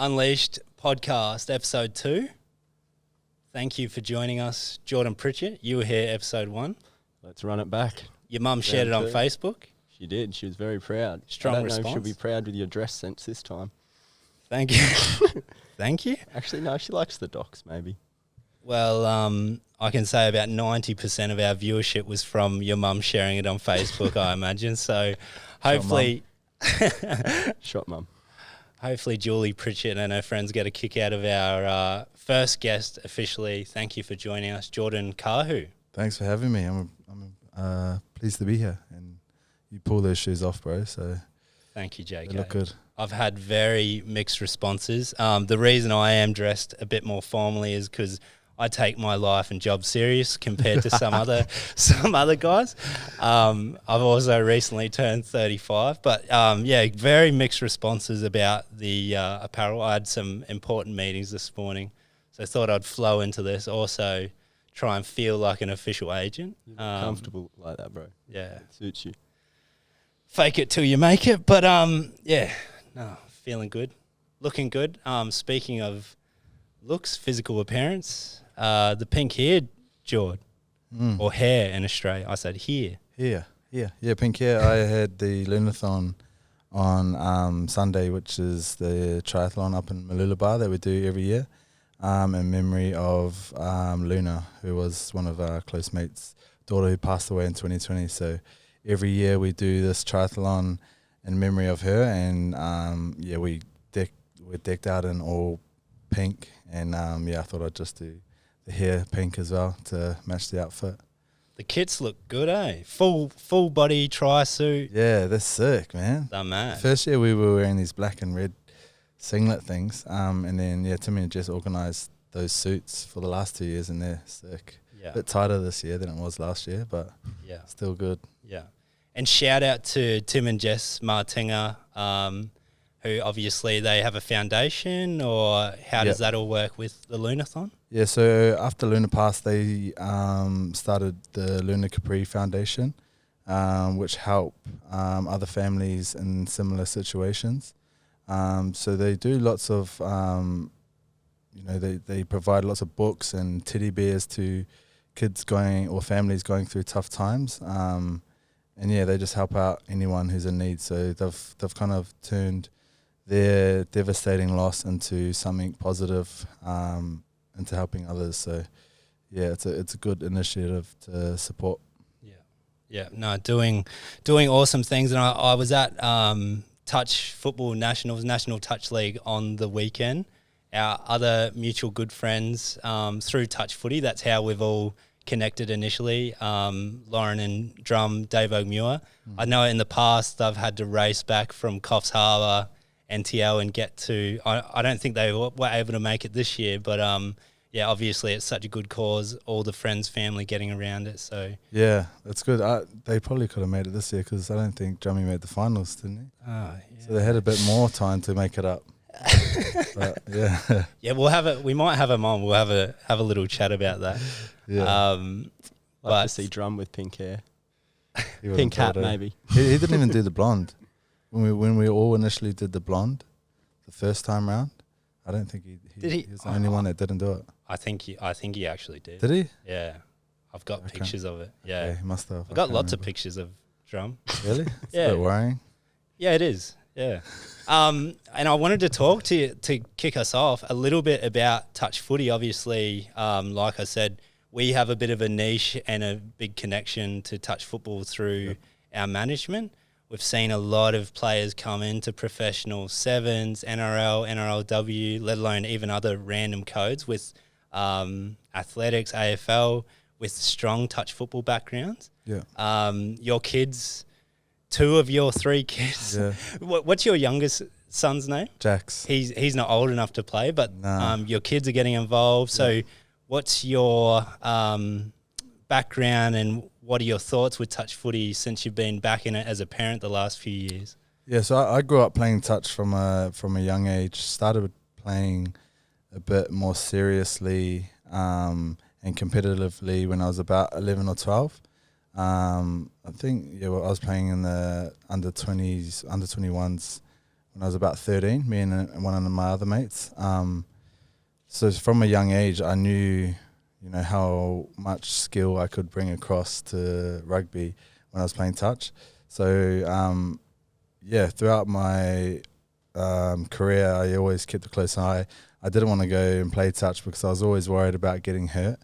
Unleashed podcast, episode 2. Thank you for joining us, Jordan Pritchett. You were here, episode 1. Let's run it back. Your mum shared it on Facebook. She did. She was very proud. Strong I don't response. know if she'll be proud with your dress sense this time. Thank you. Thank you. Actually, no, she likes the docs, maybe. Well, I can say about 90% of our viewership was from your mum sharing it on Facebook, I imagine. So hopefully... Shot mum. Hopefully Julie Pritchett and her friends get a kick out of our first guest officially. Thank you for joining us, Jordan Kahu. Thanks for having me. I'm pleased to be here, and you pull those shoes off, bro. So thank you, JK. They look good. I've had very mixed responses. The reason I am dressed a bit more formally is because I take my life and job serious compared to some other guys. I've also recently turned 35, but very mixed responses about the apparel. I had some important meetings this morning, so I thought I'd flow into this. Also, try and feel like an official agent. Comfortable like that, bro. Yeah, it suits you. Fake it till you make it, but feeling good, looking good. Speaking of looks, physical appearance. The pink hair, Jord, or hair in Australia. I said hair. Yeah, pink hair. I had the Lunathon on Sunday, which is the triathlon up in Mooloolaba that we do every year, in memory of Luna, who was one of our close mates' daughter who passed away in 2020. So every year we do this triathlon in memory of her, and we're decked out in all pink, and I thought I'd just do the hair pink as well to match the outfit. The kits look good, eh? Full body tri-suit. Yeah, they're sick, man. They're mad. First year we were wearing these black and red singlet things, and then Timmy and Jess organised those suits for the last 2 years, and they're sick. Yeah. A bit tighter this year than it was last year, but still good. Yeah. And shout out to Tim and Jess Martinga, who obviously they have a foundation, or how does that all work with the Lunathon? Yeah, so after Luna passed, they started the Luna Capri Foundation, which help other families in similar situations. So they do lots of, they provide lots of books and teddy bears to kids or families going through tough times. They just help out anyone who's in need. So they've kind of turned their devastating loss into something positive, into helping others. So it's a good initiative to support. Doing awesome things. And I was at Touch Football National Touch League on the weekend. Our other mutual good friends through Touch Footy, that's how we've all connected initially. Lauren and Drum, Dave O'Muir. I know in the past I've had to race back from Coffs Harbour, NTL, and get to, I don't think they were able to make it this year, but obviously it's such a good cause, all the friends, family getting around it. So yeah, that's good. They probably could have made it this year, because I don't think Drummy made the finals, didn't he? So they had a bit more time to make it up. But, we might have him on. We'll have a little chat about that. Like to see Drum with pink hair, pink hat maybe. He didn't even do the blonde. When we all initially did the blonde, the first time round, I don't think he was the only one that didn't do it. I think he actually did. Did he? Yeah, I've got pictures of it. Yeah, okay, he must have. I've got lots of pictures of Drum. Really? It's a bit worrying. Yeah, it is. Yeah. And I wanted to talk to you to kick us off a little bit about touch footy. Obviously, like I said, we have a bit of a niche and a big connection to touch football through our management. We've seen a lot of players come into professional sevens, NRL, NRLW, let alone even other random codes with athletics, AFL, with strong touch football backgrounds. Yeah. Your kids, 2 of your 3 kids. Yeah. What's your youngest son's name? Jax. He's not old enough to play, but your kids are getting involved. So what's your background, and what are your thoughts with touch footy since you've been back in it as a parent the last few years? Yeah, so I grew up playing touch from a young age. Started playing a bit more seriously and competitively when I was about 11 or 12. I think I was playing in the under 20s, under 21s when I was about 13, me and one of my other mates. So from a young age, I knew, how much skill I could bring across to rugby when I was playing touch. So, throughout my career, I always kept a close eye. I didn't want to go and play touch because I was always worried about getting hurt.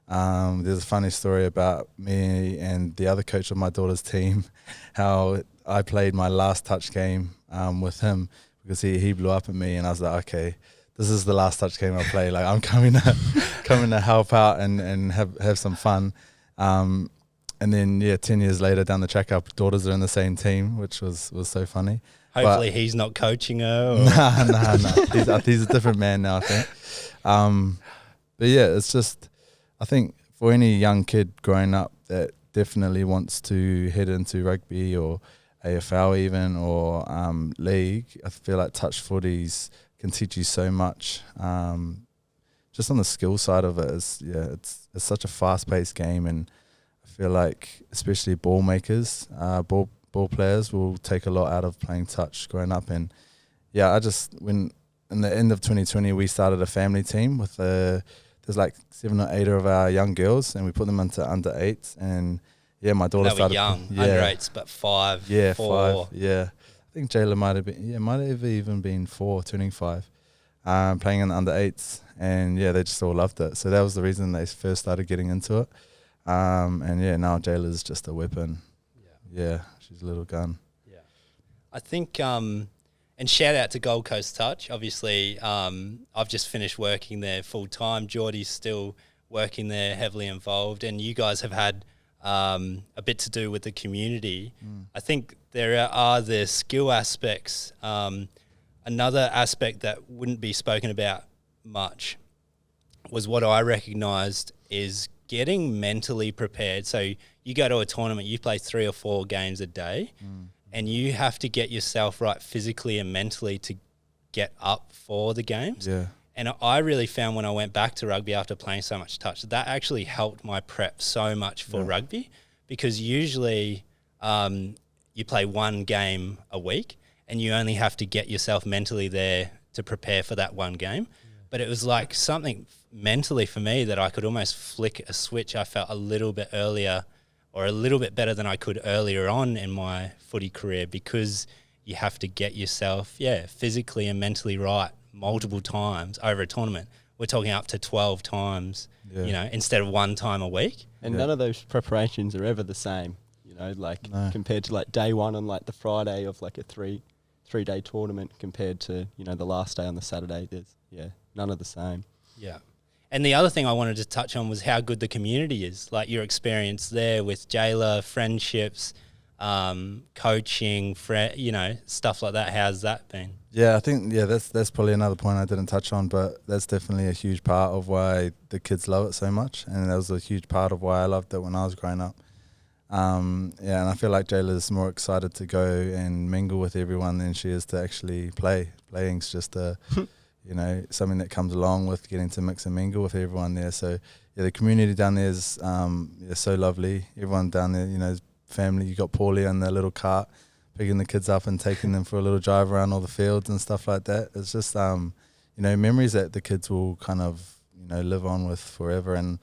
There's a funny story about me and the other coach of my daughter's team, how I played my last touch game with him because he blew up at me, and I was like, okay, this is the last touch game I'll play. Like, I'm coming to help out and have some fun. And then 10 years later down the track, our daughters are in the same team, which was so funny. Hopefully he's not coaching her. Or Nah. He's a different man now, I think. But yeah, it's just, I think for any young kid growing up that definitely wants to head into rugby or AFL even, or league, I feel like touch footies can teach you so much. Just on the skill side of it, it's such a fast-paced game, and I feel like especially ball makers, ball players will take a lot out of playing touch growing up. And when in the end of 2020 we started a family team with there's like 7 or 8 of our young girls, and we put them into under 8s. And my daughter started young, under 8s, but 5, 4. 5. Yeah, I think Jayla might have even been 4, turning 5, playing in the under 8s, and they just all loved it. So that was the reason they first started getting into it. And now Jayla's just a weapon. Yeah, she's a little gun. Yeah, I think, and shout out to Gold Coast Touch. Obviously, I've just finished working there full time. Geordie's still working there, heavily involved, and you guys have had a bit to do with the community. I think there are the skill aspects. Another aspect that wouldn't be spoken about much was what I recognised is getting mentally prepared. So you go to a tournament, you play 3 or 4 games a day, and you have to get yourself right physically and mentally to get up for the games. Yeah. And I really found when I went back to rugby after playing so much touch, that actually helped my prep so much for rugby, because usually you play 1 game a week and you only have to get yourself mentally there to prepare for that 1 game. But it was like something mentally for me that I could almost flick a switch. I felt a little bit earlier, or a little bit better than I could earlier on in my footy career, because you have to get yourself, physically and mentally right multiple times over a tournament. We're talking up to 12 times, instead of 1 time a week. And none of those preparations are ever the same, compared to like day 1 on like the Friday of like a three-day tournament compared to, the last day on the Saturday. There's, none of the same. Yeah. And the other thing I wanted to touch on was how good the community is, like your experience there with Jayla, friendships, coaching, stuff like that. How's that been? Yeah, I think that's probably another point I didn't touch on, but that's definitely a huge part of why the kids love it so much, and that was a huge part of why I loved it when I was growing up. And I feel like Jayla's more excited to go and mingle with everyone than she is to actually play. Playing's just something that comes along with getting to mix and mingle with everyone there. So the community down there is so lovely. Everyone down there, family. You got Paulie on the little cart, picking the kids up and taking them for a little drive around all the fields and stuff like that. It's just memories that the kids will kind of live on with forever, and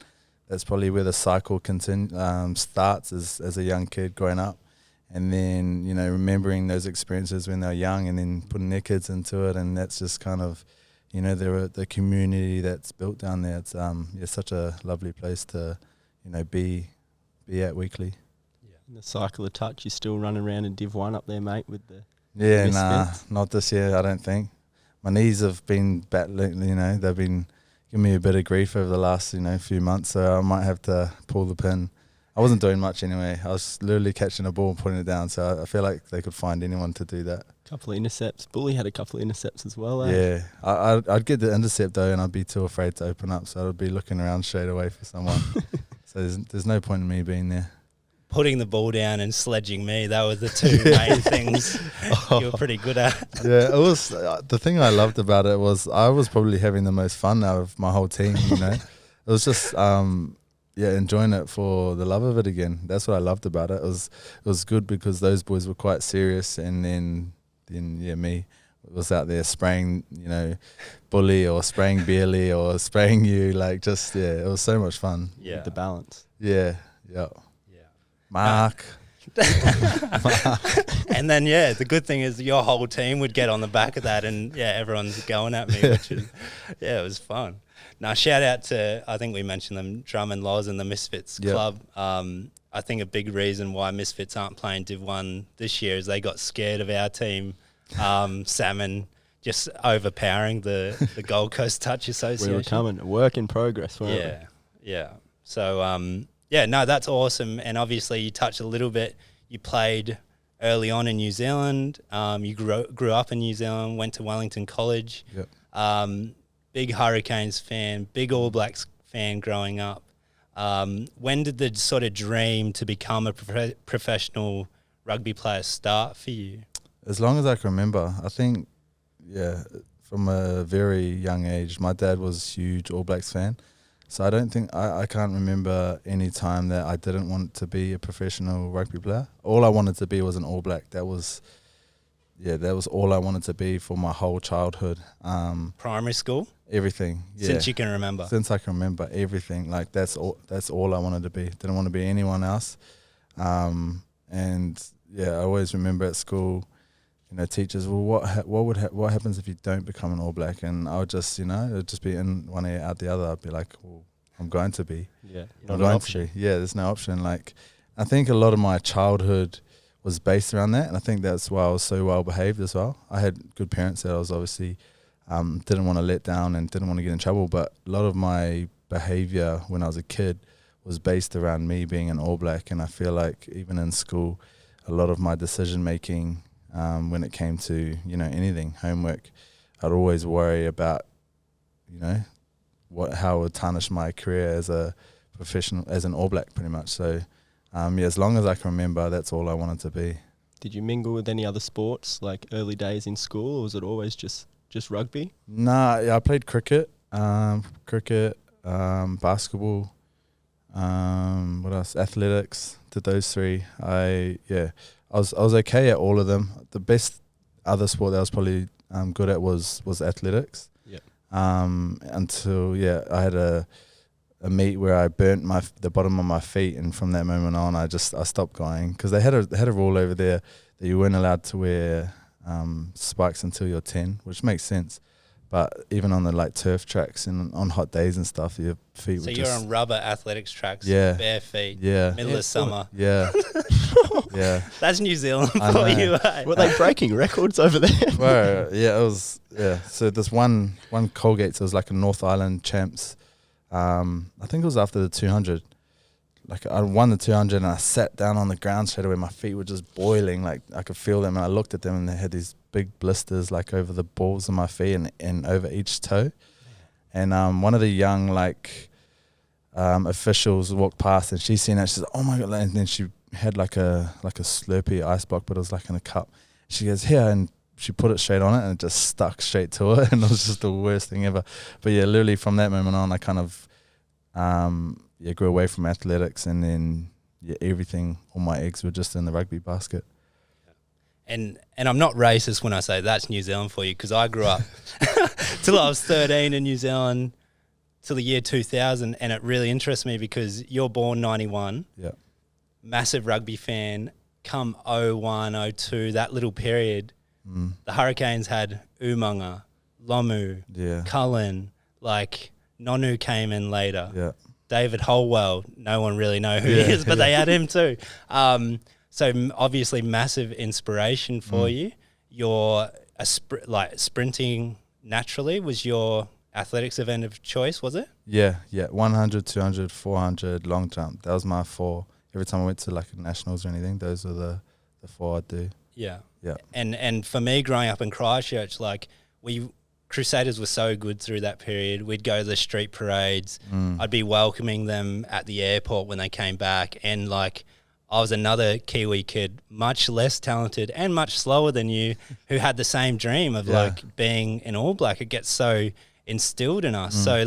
that's probably where the cycle starts as a young kid growing up, and then remembering those experiences when they're young, and then putting their kids into it, and that's just kind of the community that's built down there. It's such a lovely place to be at weekly. In the cycle of touch, you're still running around in Div 1 up there, mate, with the not this year, I don't think. My knees have been battling, they've been giving me a bit of grief over the last, few months, so I might have to pull the pin. I wasn't doing much anyway. I was literally catching a ball and putting it down, so I feel like they could find anyone to do that. Couple of intercepts. Bully had a couple of intercepts as well, Yeah, I'd get the intercept though, and I'd be too afraid to open up, so I'd be looking around straight away for someone. So there's no point in me being there. Putting the ball down and sledging me, that were the 2 main things you were pretty good at. Yeah, it was the thing I loved about it was I was probably having the most fun out of my whole team, It was just enjoying it for the love of it again. That's what I loved about it. It was good because those boys were quite serious, and then me was out there spraying, bully or spraying Beerley or spraying you. Like, just, it was so much fun. Yeah. The balance. Yeah. Mark. And then, the good thing is your whole team would get on the back of that and, everyone's going at me, which is, it was fun. Now, shout out to, I think we mentioned them, Drum and Loz and the Misfits Club. I think a big reason why Misfits aren't playing Div 1 this year is they got scared of our team, Salmon, just overpowering the Gold Coast Touch Association. We were coming, a work in progress, weren't we? Yeah. So, that's awesome. And obviously you touched a little bit, you played early on in New Zealand, you grew up in New Zealand, went to Wellington College, big Hurricanes fan, big All Blacks fan growing up. When did the sort of dream to become a professional rugby player start for you? As long as I can remember, I think, from a very young age, my dad was a huge All Blacks fan. So I don't think, I can't remember any time that I didn't want to be a professional rugby player. All I wanted to be was an All Black. That was all I wanted to be for my whole childhood. Primary school? Everything. Yeah. Since you can remember? Since I can remember, everything. Like, that's all I wanted to be. Didn't want to be anyone else. And I always remember at school, teachers, well, what happens if you don't become an All Black? And I would just, it would just be in one ear out the other. I'd be like, well, I'm going to be. Yeah, I'm going to be. Yeah, there's no option. Like, I think a lot of my childhood was based around that, and I think that's why I was so well behaved as well. I had good parents that I was obviously didn't want to let down and didn't want to get in trouble, but a lot of my behaviour when I was a kid was based around me being an All Black, and I feel like even in school, a lot of my decision making when it came to anything, homework, I'd always worry about how it would tarnish my career as a professional, as an All Black, pretty much. So as long as I can remember, that's all I wanted to be. Did you mingle with any other sports, like early days in school, or was it always just rugby? Nah, I played cricket, basketball, what else? Athletics. Did those three. I was okay at all of them. The best other sport that I was probably good at was athletics. Yeah. Until I had a meet where I burnt the bottom of my feet, and from that moment on, I stopped going, because they had a rule over there that you weren't allowed to wear spikes until you're 10, which makes sense. But even on the turf tracks and on hot days and stuff, your feet so would you're just... on rubber athletics tracks, bare feet, middle of summer. Yeah. Yeah. That's New Zealand for you, eh? Were they breaking records over there? Well, it was, So this one Colgate's, it was like a North Island champs. I think it was after the 200. Like, I won the 200 and I sat down on the ground straight away. My feet were just boiling. Like, I could feel them, and I looked at them and they had these big blisters over the balls of my feet and over each toe. And one of the young officials walked past, and she seen that. She said, "Oh my God!" And then she had like a Slurpee ice block, but it was like in a cup. She goes, "Here," and she put it straight on it, and it just stuck straight to her, and it was just the worst thing ever. But literally from that moment on, I kind of grew away from athletics, and then everything, all my eggs were just in the rugby basket. And I'm not racist when I say that's New Zealand for you, because I grew up till I was 13 in New Zealand till the year 2000, and it really interests me because you're born 91. Yeah. Massive rugby fan. Come 01, 02, that little period, the Hurricanes had Umaga, Lomu, Cullen, Nonu came in later. Yeah. David Holwell, no one really know who he is, but they had him too. So obviously massive inspiration for you. You're sprinting naturally was your athletics event of choice, was it? Yeah. 100, 200, 400, long jump. That was my 4. Every time I went to nationals or anything, those were the 4 I'd do. Yeah. Yeah. And for me, growing up in Christchurch, Crusaders were so good through that period. We'd go to the street parades. I'd be welcoming them at the airport when they came back. And I was another Kiwi kid, much less talented and much slower than you, who had the same dream of being an All Black. It gets so instilled in us. So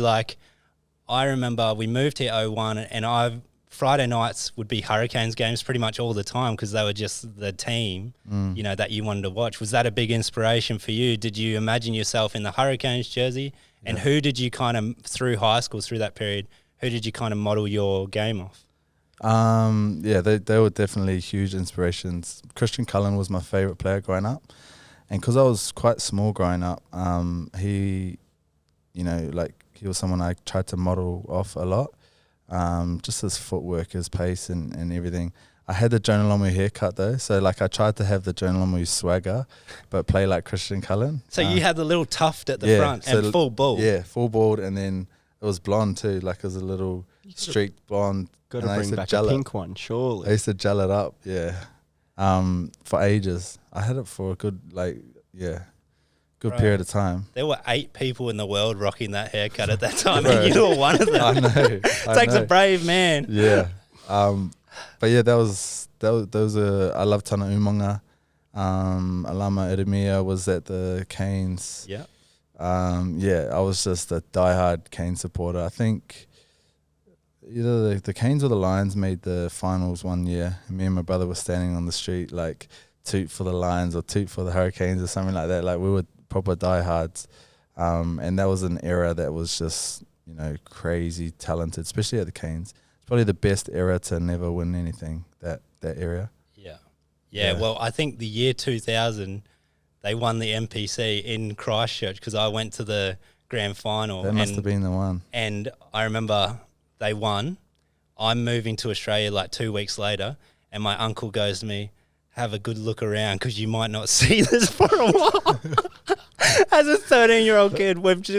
I remember we moved here 01, and I've Friday nights would be Hurricanes games pretty much all the time because they were just the team, you know, that you wanted to watch. Was that a big inspiration for you? Did you imagine yourself in the Hurricanes jersey? And who did you kind of, through high school, through that period, who did you kind of model your game off? They were definitely huge inspirations. Christian Cullen was my favourite player growing up. And because I was quite small growing up, he was someone I tried to model off a lot. Just his footwork, his pace and everything. I had the Jonah Lomu haircut though, so like I tried to have the Jonah Lomu swagger, but play like Christian Cullen. So you had the little tuft at the front and full bald. Yeah, full bald, and then it was blonde too, like it was a little streaked blonde. Got to bring back a pink one, surely. I used to gel it up, for ages. I had it for a good, period of time. There were 8 people in the world rocking that haircut at that time, and you were one of them. I know. It takes a brave man. Yeah. But yeah, those I love Tana Umonga. Alama Eremia was at the Canes. Yeah. I was just a diehard Canes supporter. I think either the Canes or the Lions made the finals one year, and me and my brother were standing on the street like toot for the Lions or toot for the Hurricanes or something like that. Like we were proper diehards. And that was an era that was just, crazy talented, especially at the Canes. It's probably the best era to never win anything, that area. Yeah, well, I think the year 2000, they won the MPC in Christchurch because I went to the grand final. That must have been the one. And I remember they won. I'm moving to Australia like 2 weeks later, and my uncle goes to me, have a good look around because you might not see this for a while. As a 13-year-old kid,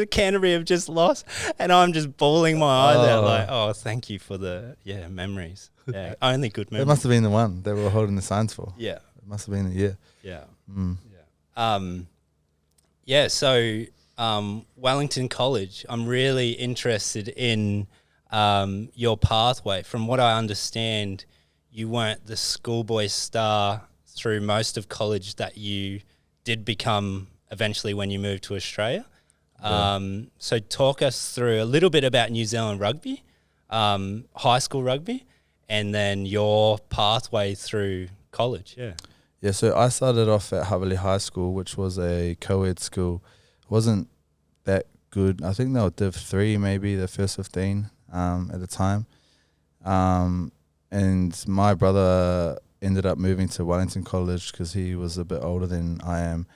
Canterbury have just lost, and I'm just bawling my eyes out like, oh, thank you for the memories. Yeah, only good memories. It must have been the one they were holding the signs for. Yeah. It must have been the year. Yeah. So Wellington College, I'm really interested in your pathway. From what I understand, you weren't the schoolboy star through most of college that you did become eventually when you moved to Australia. So talk us through a little bit about New Zealand rugby, high school rugby, and then your pathway through college. Yeah, so I started off at Havili High School, which was a co-ed school. It wasn't that good. I think they were Div 3, maybe the first 15 at the time. And my brother ended up moving to Wellington College because he was a bit older than I am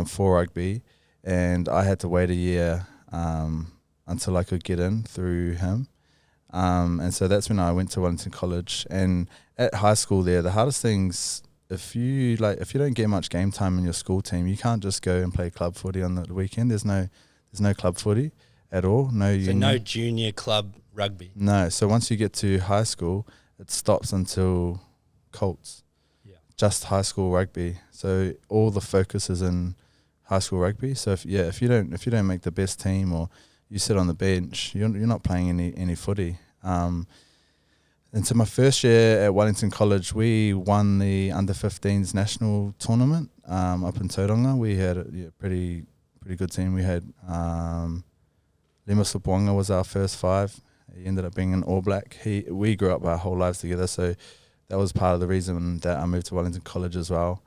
for rugby. And I had to wait a year until I could get in through him. And so that's when I went to Wellington College. And at high school there, the hardest things, if you don't get much game time in your school team, you can't just go and play club footy on the weekend. There's no club footy at all. No junior club rugby. No. So once you get to high school, it stops until Colts. Yeah. Just high school rugby. So all the focus is in high school rugby. So if you don't make the best team or you sit on the bench, you're not playing any footy. And so my first year at Wellington College, we won the under-15s national tournament up in Tauranga. We had a pretty good team. We had Lima Supuanga was our first 5. He ended up being an All Black. We grew up our whole lives together, so that was part of the reason that I moved to Wellington College as well.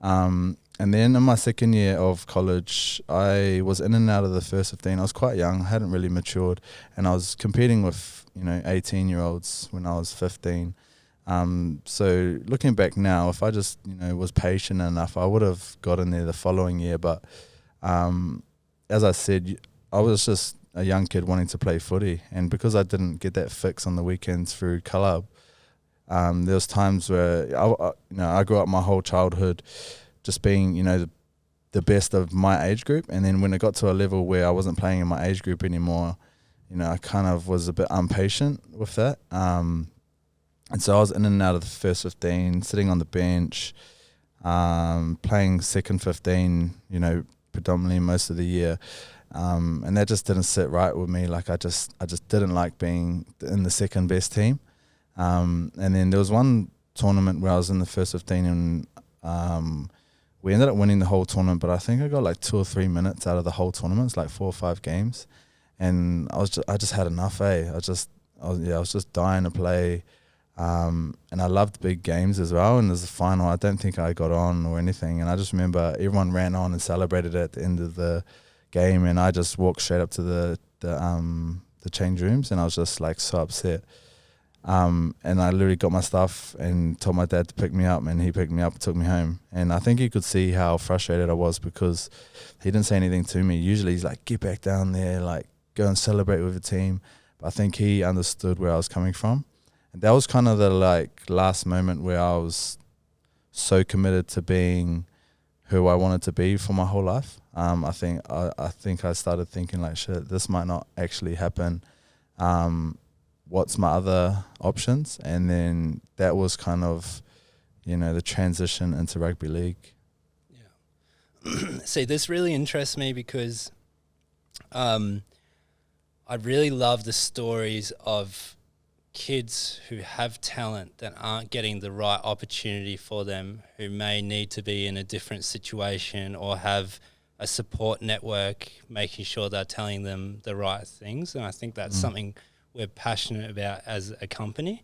And then in my second year of college, I was in and out of the first 15. I was quite young. I hadn't really matured. And I was competing with, 18-year-olds when I was 15. So looking back now, if I just, was patient enough, I would have got in there the following year. But as I said, I was just a young kid wanting to play footy. And because I didn't get that fix on the weekends through club, there was times where, I grew up my whole childhood just being, the best of my age group. And then when it got to a level where I wasn't playing in my age group anymore, I kind of was a bit impatient with that. And so I was in and out of the first 15, sitting on the bench, playing second 15, predominantly most of the year. And that just didn't sit right with me. Like I just didn't like being in the second best team. And then there was one tournament where I was in the first 15 and we ended up winning the whole tournament, but I think I got like 2 or 3 minutes out of the whole tournament. It's like 4 or 5 games. And I just had enough, I was just dying to play. And I loved big games as well. And there's a final, I don't think I got on or anything. And I just remember everyone ran on and celebrated at the end of the game, and I just walked straight up to the change rooms, and I was just like so upset. And I literally got my stuff and told my dad to pick me up, and he picked me up and took me home. And I think he could see how frustrated I was because he didn't say anything to me. Usually he's like, get back down there, like go and celebrate with the team. But I think he understood where I was coming from. And that was kind of the like last moment where I was so committed to being who I wanted to be for my whole life. I think I started thinking like, shit, this might not actually happen. What's my other options? And then that was kind of, the transition into rugby league. Yeah. See, this really interests me because I really love the stories of kids who have talent that aren't getting the right opportunity for them, who may need to be in a different situation or have a support network making sure they're telling them the right things. And I think that's something we're passionate about as a company.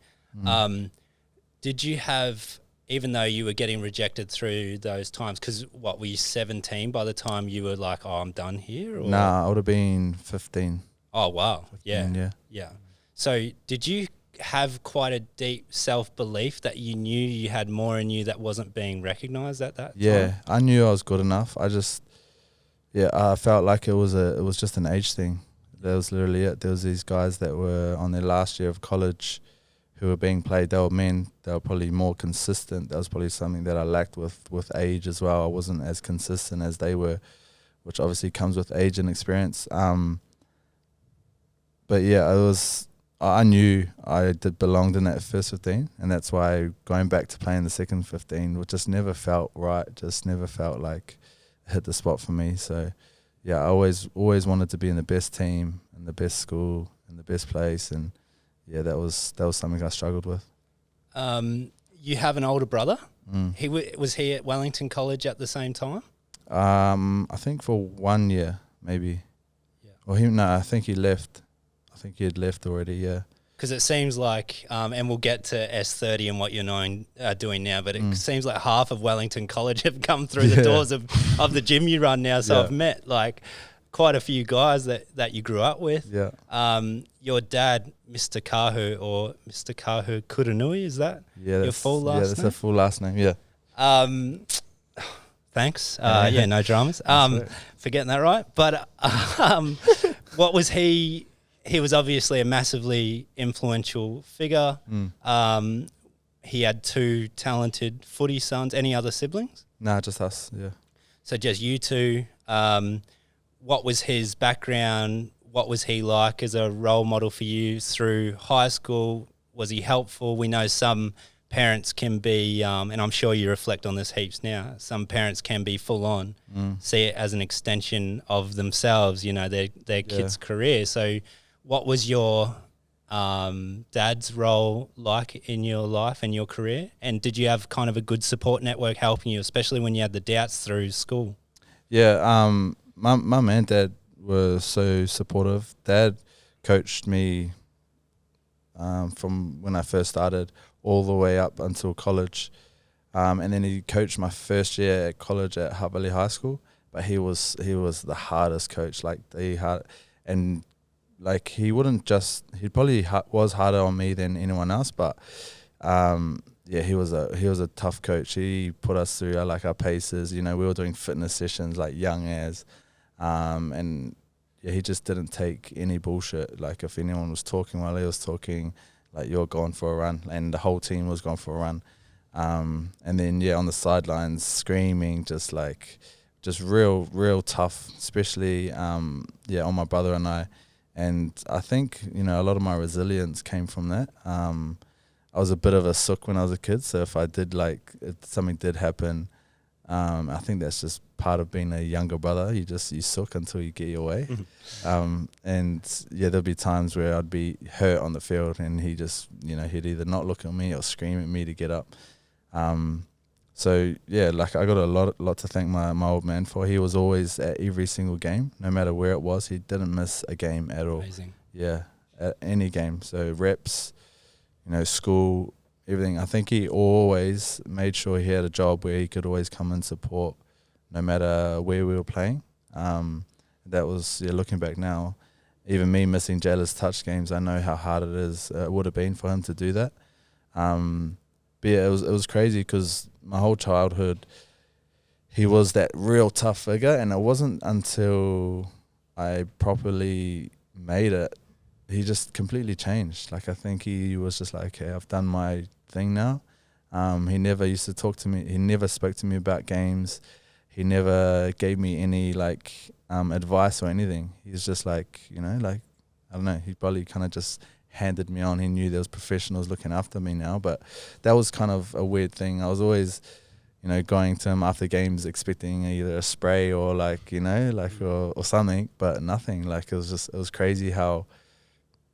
Did you have, even though you were getting rejected through those times, because were you 17 by the time you were like, oh, I'm done here? Or? Nah, I would have been 15. Oh, wow. 15, Yeah. So did you have quite a deep self-belief that you knew you had more in you that wasn't being recognised at that time? I knew I was good enough. I felt like it was just an age thing. That was literally it. There was these guys that were on their last year of college who were being played. They were men. They were probably more consistent. That was probably something that I lacked with age as well. I wasn't as consistent as they were, which obviously comes with age and experience. But yeah, I knew I belonged in that first 15, and that's why going back to playing the second 15, which just never felt right, just never felt like it hit the spot for me. So yeah, I always wanted to be in the best team and the best school and the best place, and yeah, that was something I struggled with. You have an older brother. Was he at Wellington College at the same time? I think for 1 year maybe. Yeah. Or I think he left. I think he had left already. Yeah. Because it seems like, and we'll get to S30 and what you're doing now, but it seems like half of Wellington College have come through the doors of the gym you run now. So I've met like quite a few guys that you grew up with. Yeah. Your dad, Mr. Kahu, or Mr. Kahu Kuranui, is that your full last name? Yeah, that's a full last name, yeah. Thanks. No dramas. For getting that right. But what was he... He was obviously a massively influential figure. He had 2 talented footy sons. Any other siblings? Nah, just us, yeah. So just you two. What was his background? What was he like as a role model for you through high school? Was he helpful? We know some parents can be, and I'm sure you reflect on this heaps now, some parents can be full on, see it as an extension of themselves, their kid's career. So what was your dad's role like in your life and your career? And did you have kind of a good support network helping you, especially when you had the doubts through school? Yeah, my mum and dad were so supportive. Dad coached me from when I first started all the way up until college. And then he coached my first year at college at Hutt Valley High School. But he was the hardest coach, he wouldn't just, he probably was harder on me than anyone else, but he was a tough coach. He put us through our paces. We were doing fitness sessions like young as, and he just didn't take any bullshit. Like if anyone was talking while he was talking, like you're going for a run, and the whole team was going for a run. And then on the sidelines screaming, just real tough, especially on my brother and I. And I think, a lot of my resilience came from that. I was a bit of a sook when I was a kid, so if something did happen, I think that's just part of being a younger brother. You sook until you get your way. There'll be times where I'd be hurt on the field and he just, he'd either not look at me or scream at me to get up. I got a lot to thank my old man for. He was always at every single game, no matter where it was. He didn't miss a game at all. Amazing. Yeah, at any game. So reps, school, everything. I think he always made sure he had a job where he could always come and support, no matter where we were playing. That was, looking back now, even me missing Jayla's touch games, I know how hard it would have been for him to do that. But yeah, it was crazy because my whole childhood, he was that real tough figure, and it wasn't until I properly made it, he just completely changed. Like, I think he was just like, okay, I've done my thing now. He never used to talk to me. He never spoke to me about games. He never gave me any advice or anything. He's just like, I don't know, he probably kind of just handed me on. He knew there was professionals looking after me now, but that was kind of a weird thing. I was always, going to him after games expecting either a spray or or something, but nothing. Like, it was crazy how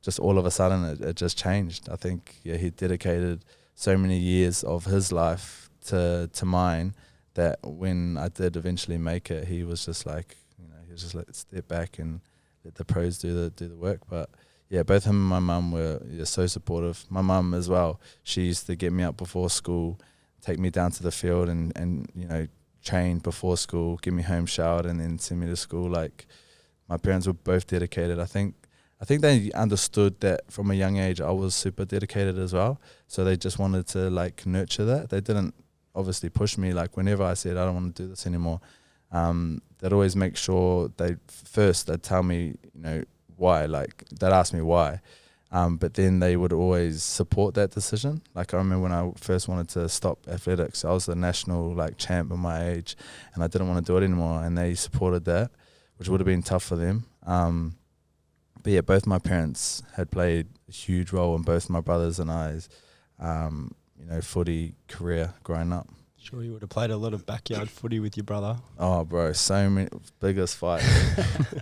just all of a sudden it just changed. I think, he dedicated so many years of his life to mine that when I did eventually make it, he was just like, he was just like, step back and let the pros do the work. But yeah, both him and my mum were so supportive. My mum as well, she used to get me up before school, take me down to the field and train before school, get me home showered and then send me to school. Like, my parents were both dedicated. I think they understood that from a young age I was super dedicated as well. So they just wanted to nurture that. They didn't obviously push me. Like, whenever I said I don't want to do this anymore, they'd always make sure they'd tell me, why. Like, they'd ask me why. But then they would always support that decision. Like, I remember when I first wanted to stop athletics, I was the national champ at my age and I didn't want to do it anymore, and they supported that, which would have been tough for them. But yeah, both my parents had played a huge role in both my brothers and I's, footy career growing up. Sure, you would have played a lot of backyard footy with your brother. Oh, bro, so many biggest fights,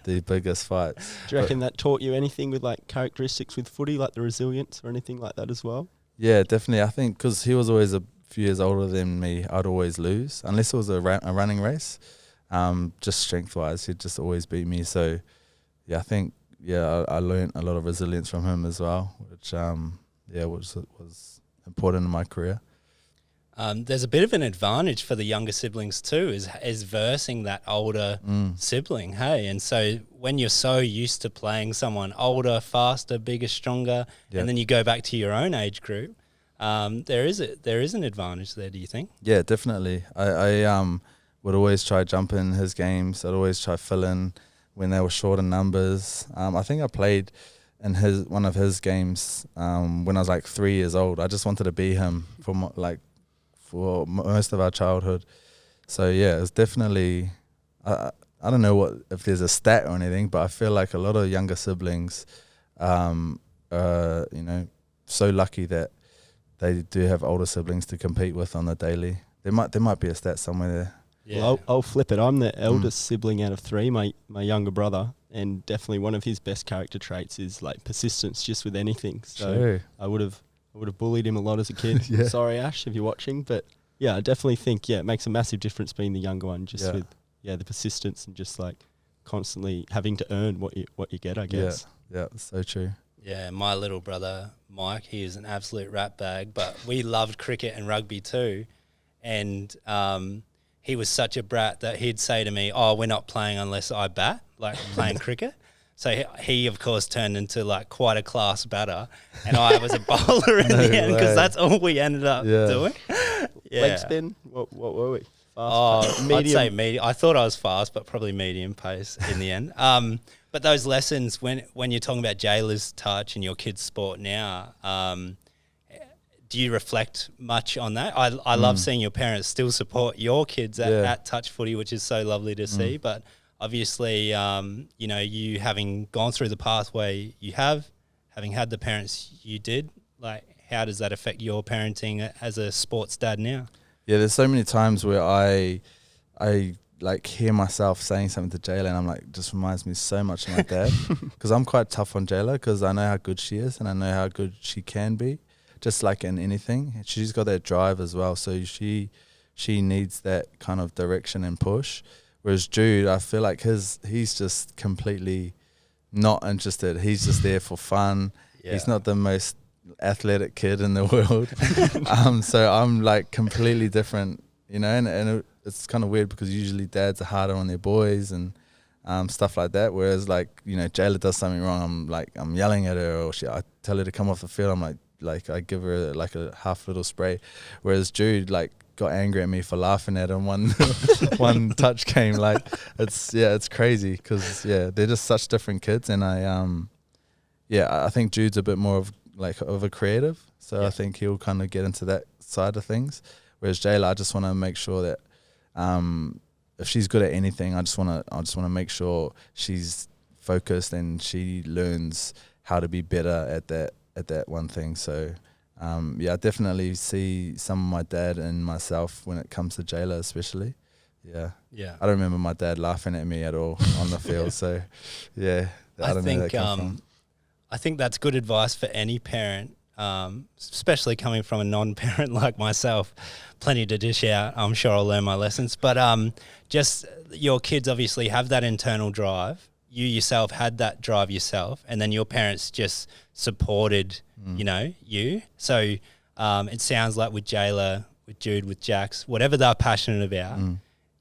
the biggest fights. Do you reckon that taught you anything with characteristics with footy, like the resilience or anything like that as well? Yeah, definitely. I think because he was always a few years older than me, I'd always lose unless it was a running race. Just strength-wise, he'd just always beat me. So yeah, I think I learned a lot of resilience from him as well, which was important in my career. There's a bit of an advantage for the younger siblings too, is versing that older sibling, hey? And so when you're so used to playing someone older, faster, bigger, stronger, and then you go back to your own age group, there is an advantage there, do you think? Yeah, definitely. I would always try jump in his games. I'd always try fill in when they were short in numbers. I think I played in one of his games when I was 3 years old. I just wanted to be him for most of our childhood. So yeah, it's definitely, I don't know if there's a stat or anything, but I feel like a lot of younger siblings are so lucky that they do have older siblings to compete with on the daily. There might be a stat somewhere there. Yeah. Well, I'll flip it. I'm the eldest sibling out of three, my younger brother, and definitely one of his best character traits is persistence just with anything. So True. I would have bullied him a lot as a kid. Yeah. Sorry, Ash, if you're watching. But yeah, I definitely think, it makes a massive difference being the younger one, just with the persistence and just constantly having to earn what you get, I guess. Yeah, so true. Yeah, my little brother, Mike, he is an absolute rat bag, but we loved cricket and rugby too. And he was such a brat that he'd say to me, "Oh, we're not playing unless I bat," playing cricket. So he, of course, turned into quite a class batter, and I was a bowler in the end because that's all we ended up doing. Yeah. Leg spin, what were we? Fast, medium. I'd say medium. I thought I was fast, but probably medium pace in the end. But those lessons, when you're talking about Jayla's touch and your kid's sport now, do you reflect much on that? I love seeing your parents still support your kids at touch footy, which is so lovely to see. But obviously, you having gone through the pathway you have, having had the parents you did, how does that affect your parenting as a sports dad now? Yeah, there's so many times where I hear myself saying something to Jayla and I'm just reminds me so much of my dad, because I'm quite tough on Jayla because I know how good she is and I know how good she can be. Just in anything, she's got that drive as well. So she needs that kind of direction and push. Whereas Jude, I feel he's just completely not interested. He's just there for fun. Yeah. He's not the most athletic kid in the world. So I'm like completely different, you know, and it's kind of weird because usually dads are harder on their boys and stuff like that. Whereas like, you know, Jayla does something wrong, I'm yelling at her, or I tell her to come off the field. I'm like I give her like a half little spray. Whereas Jude like got angry at me for laughing at him one touch game. Like it's crazy because they're just such different kids. And I think Jude's a bit more of a creative, so I think he'll kind of get into that side of things. Whereas Jayla, I just want to make sure that if she's good at anything, I just want to make sure she's focused and she learns how to be better at that one thing. So I definitely see some of my dad and myself when it comes to Jayla, especially. Yeah. I don't remember my dad laughing at me at all on the field. So I don't know where that comes from. I think that's good advice for any parent, especially coming from a non-parent like myself. Plenty to dish out. I'm sure I'll learn my lessons. But just your kids obviously have that internal drive. You yourself had that drive yourself, and then your parents just supported, you. So it sounds like with Jayla, with Jude, with Jax, whatever they're passionate about,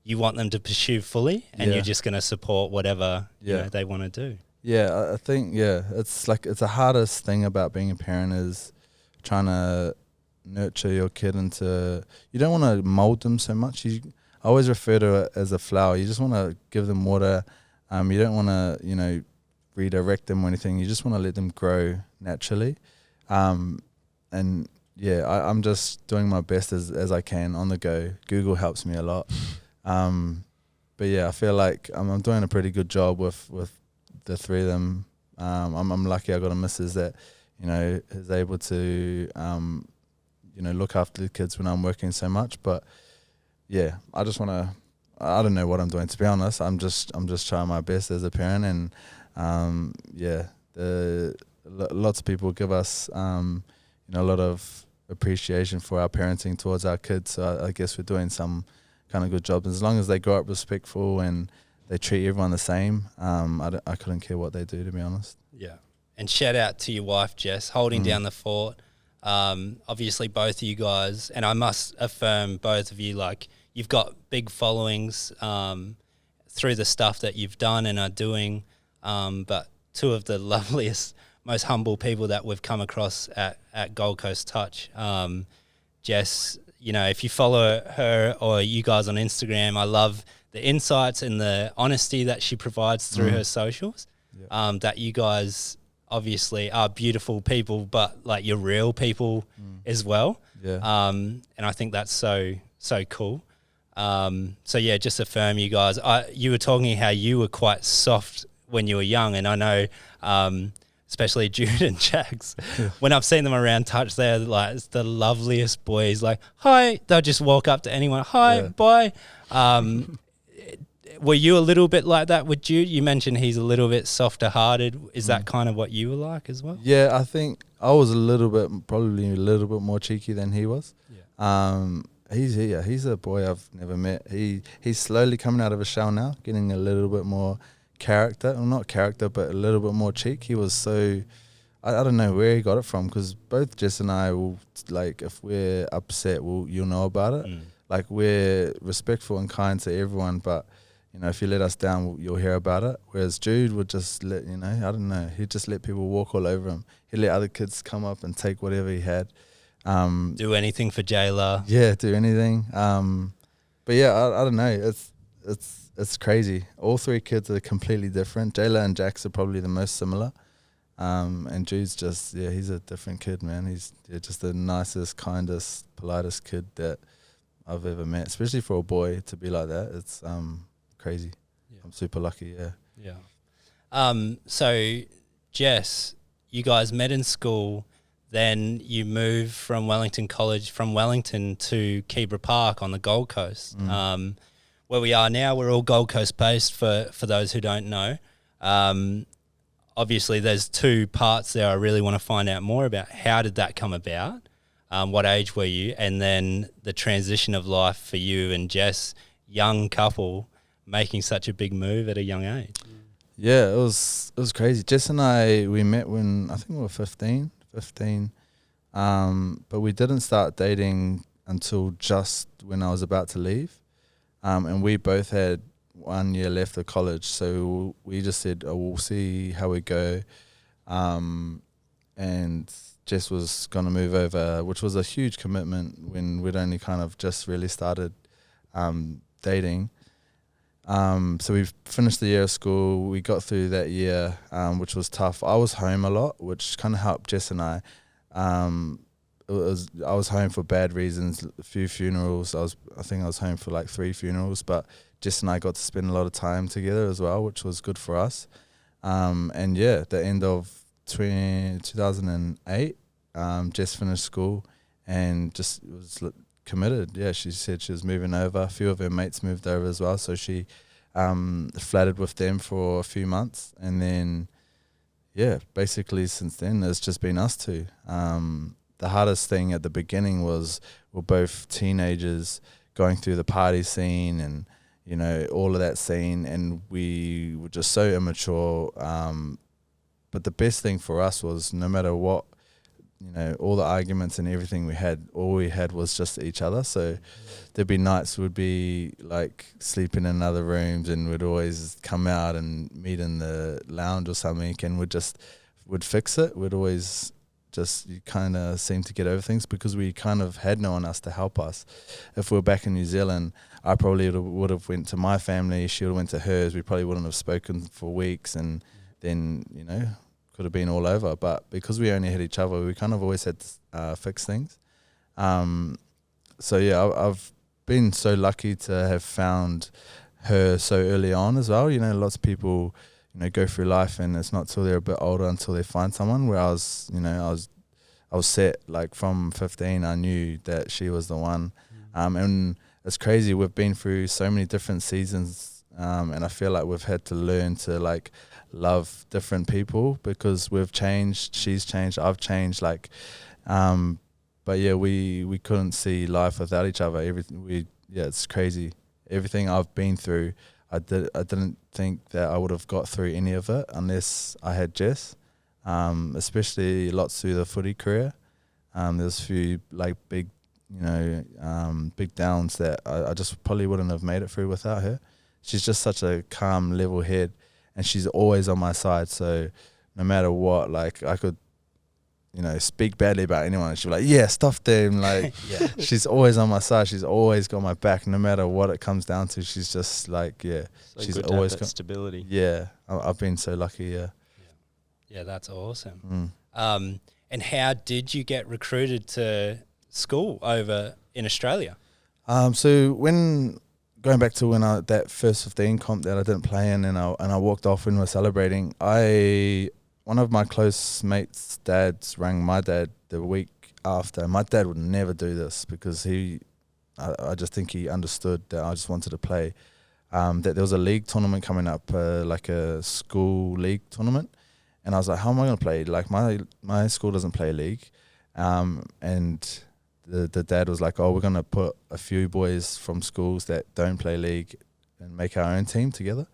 you want them to pursue fully, and you're just going to support whatever they want to do. Yeah, I think, it's the hardest thing about being a parent is trying to nurture your kid into, you don't want to mold them so much. I always refer to it as a flower. You just want to give them water. You don't want to, redirect them or anything. You just want to let them grow naturally. I'm just doing my best as I can on the go. Google helps me a lot. But I feel like I'm doing a pretty good job with the three of them. I'm lucky I got a missus that, is able to, look after the kids when I'm working so much. But I just want to, I don't know what I'm doing, to be honest. I'm just trying my best as a parent, and lots of people give us, a lot of appreciation for our parenting towards our kids. So I guess we're doing some kind of good job. As long as they grow up respectful and they treat everyone the same, I couldn't care what they do, to be honest. Yeah. And shout out to your wife, Jess, holding down the fort. Obviously, both of you guys, and I must affirm both of you, like, you've got big followings through the stuff that you've done and are doing, but two of the loveliest, most humble people that we've come across at Gold Coast Touch. Jess, if you follow her or you guys on Instagram, I love the insights and the honesty that she provides through her socials. That you guys obviously are beautiful people, but like you're real people as well. And I think that's so cool. Just affirm you guys. You were talking how you were quite soft when you were young, and I know especially Jude and Jax, when I've seen them around touch, they're like the loveliest boys. Like, hi, they'll just walk up to anyone, hi, bye. Were you a little bit like that with Jude? You mentioned he's a little bit softer hearted. Is that kind of what you were like as well? Yeah, I think I was probably a little bit more cheeky than he was. He's a boy I've never met. He's slowly coming out of a shell now, getting a little bit more character. Well, not character, but a little bit more cheek. He was so, I don't know where he got it from, because both Jess and I will, like, if we're upset, you'll know about it. Like, we're respectful and kind to everyone, but if you let us down, you'll hear about it. Whereas Jude would just let, I don't know, he'd just let people walk all over him. He'd let other kids come up and take whatever he had. Do anything for Jayla. Yeah, do anything. But I don't know. It's crazy. All three kids are completely different. Jayla and Jax are probably the most similar. And Jude's just, he's a different kid, man. He's just the nicest, kindest, politest kid that I've ever met, especially for a boy to be like that. It's crazy. I'm super lucky. So Jess, you guys met in school, then you moved from Wellington College, from Wellington to Keebra Park on the Gold Coast. Where we are now, we're all Gold Coast based for those who don't know. Obviously there's two parts there I really want to find out more about. How did that come about? What age were you? And then the transition of life for you and Jess, young couple, making such a big move at a young age. Yeah, it was crazy. Jess and I, we met when I think we were 15. but we didn't start dating until just when I was about to leave. And we both had 1 year left of college, so we just said, oh, we'll see how we go. And Jess was going to move over, which was a huge commitment when we'd only kind of just really started dating. So we finished the year of school. We got through that year, which was tough. I was home a lot, which kind of helped Jess and I. I was home for bad reasons, a few funerals. I think I was home for like 3 funerals, but Jess and I got to spend a lot of time together as well, which was good for us. And yeah, the end of 2008, Jess finished school and just was committed. Yeah, she said she was moving over. A few of her mates moved over as well, so she flattered with them for a few months, and then yeah, basically since then it's just been us two. The hardest thing at the beginning was we're both teenagers going through the party scene and, you know, all of that scene, and we were just so immature. But the best thing for us was no matter what, you know, all the arguments and everything all we had was just each other. So there'd be nights we'd be like sleeping in other rooms, and we'd always come out and meet in the lounge or something, and we'd fix it. We'd always just, you kind of seem to get over things because we kind of had no one else to help us. If we were back in New Zealand, I probably would have went to my family, she would have went to hers, we probably wouldn't have spoken for weeks, and then, you know, could have been all over. But because we only had each other, we kind of always had to fix things. So yeah, I've been so lucky to have found her so early on as well. You know, lots of people, you know, go through life and it's not till they're a bit older until they find someone, where I was set, like from 15, I knew that she was the one. And it's crazy, we've been through so many different seasons, and I feel like we've had to learn to like love different people because we've changed, she's changed, I've changed, like, but yeah, we couldn't see life without each other. It's crazy. Everything I've been through, I didn't think that I would have got through any of it unless I had Jess, especially lots through the footy career. There's a few like big, you know, big downs that I just probably wouldn't have made it through without her. She's just such a calm, level head, and she's always on my side. So no matter what, like I could, you know, speak badly about anyone, and she'd be like, yeah, stuff them. Like, yeah. She's always on my side. She's always got my back, no matter what it comes down to. She's just like, yeah, so she's good always to have that stability. Yeah, I've been so lucky. Yeah. Yeah, that's awesome. And how did you get recruited to school over in Australia? So when going back to when that first 15 comp that I didn't play in, and I walked off when we were celebrating, one of my close mates' dads rang my dad the week after. My dad would never do this because I just think he understood that I just wanted to play. That there was a league tournament coming up, like a school league tournament, and I was like, how am I going to play? Like my school doesn't play league, and the dad was like, oh, we're going to put a few boys from schools that don't play league and make our own team together.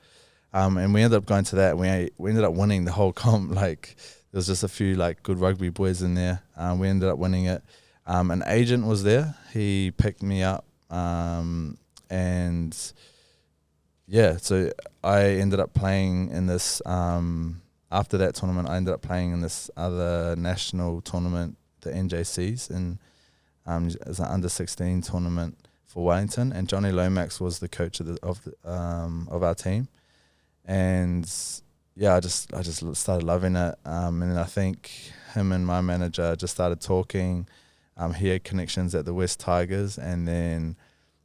And we ended up going to that. We ended up winning the whole comp. Like there was just a few like good rugby boys in there. We ended up winning it. An agent was there. He picked me up. And yeah, so I ended up playing in this, after that tournament, I ended up playing in this other national tournament, the NJCs, and it's an under-16 tournament for Wellington. And Johnny Lomax was the coach of our team. And yeah, I just started loving it, and then I think him and my manager just started talking. He had connections at the West Tigers, and then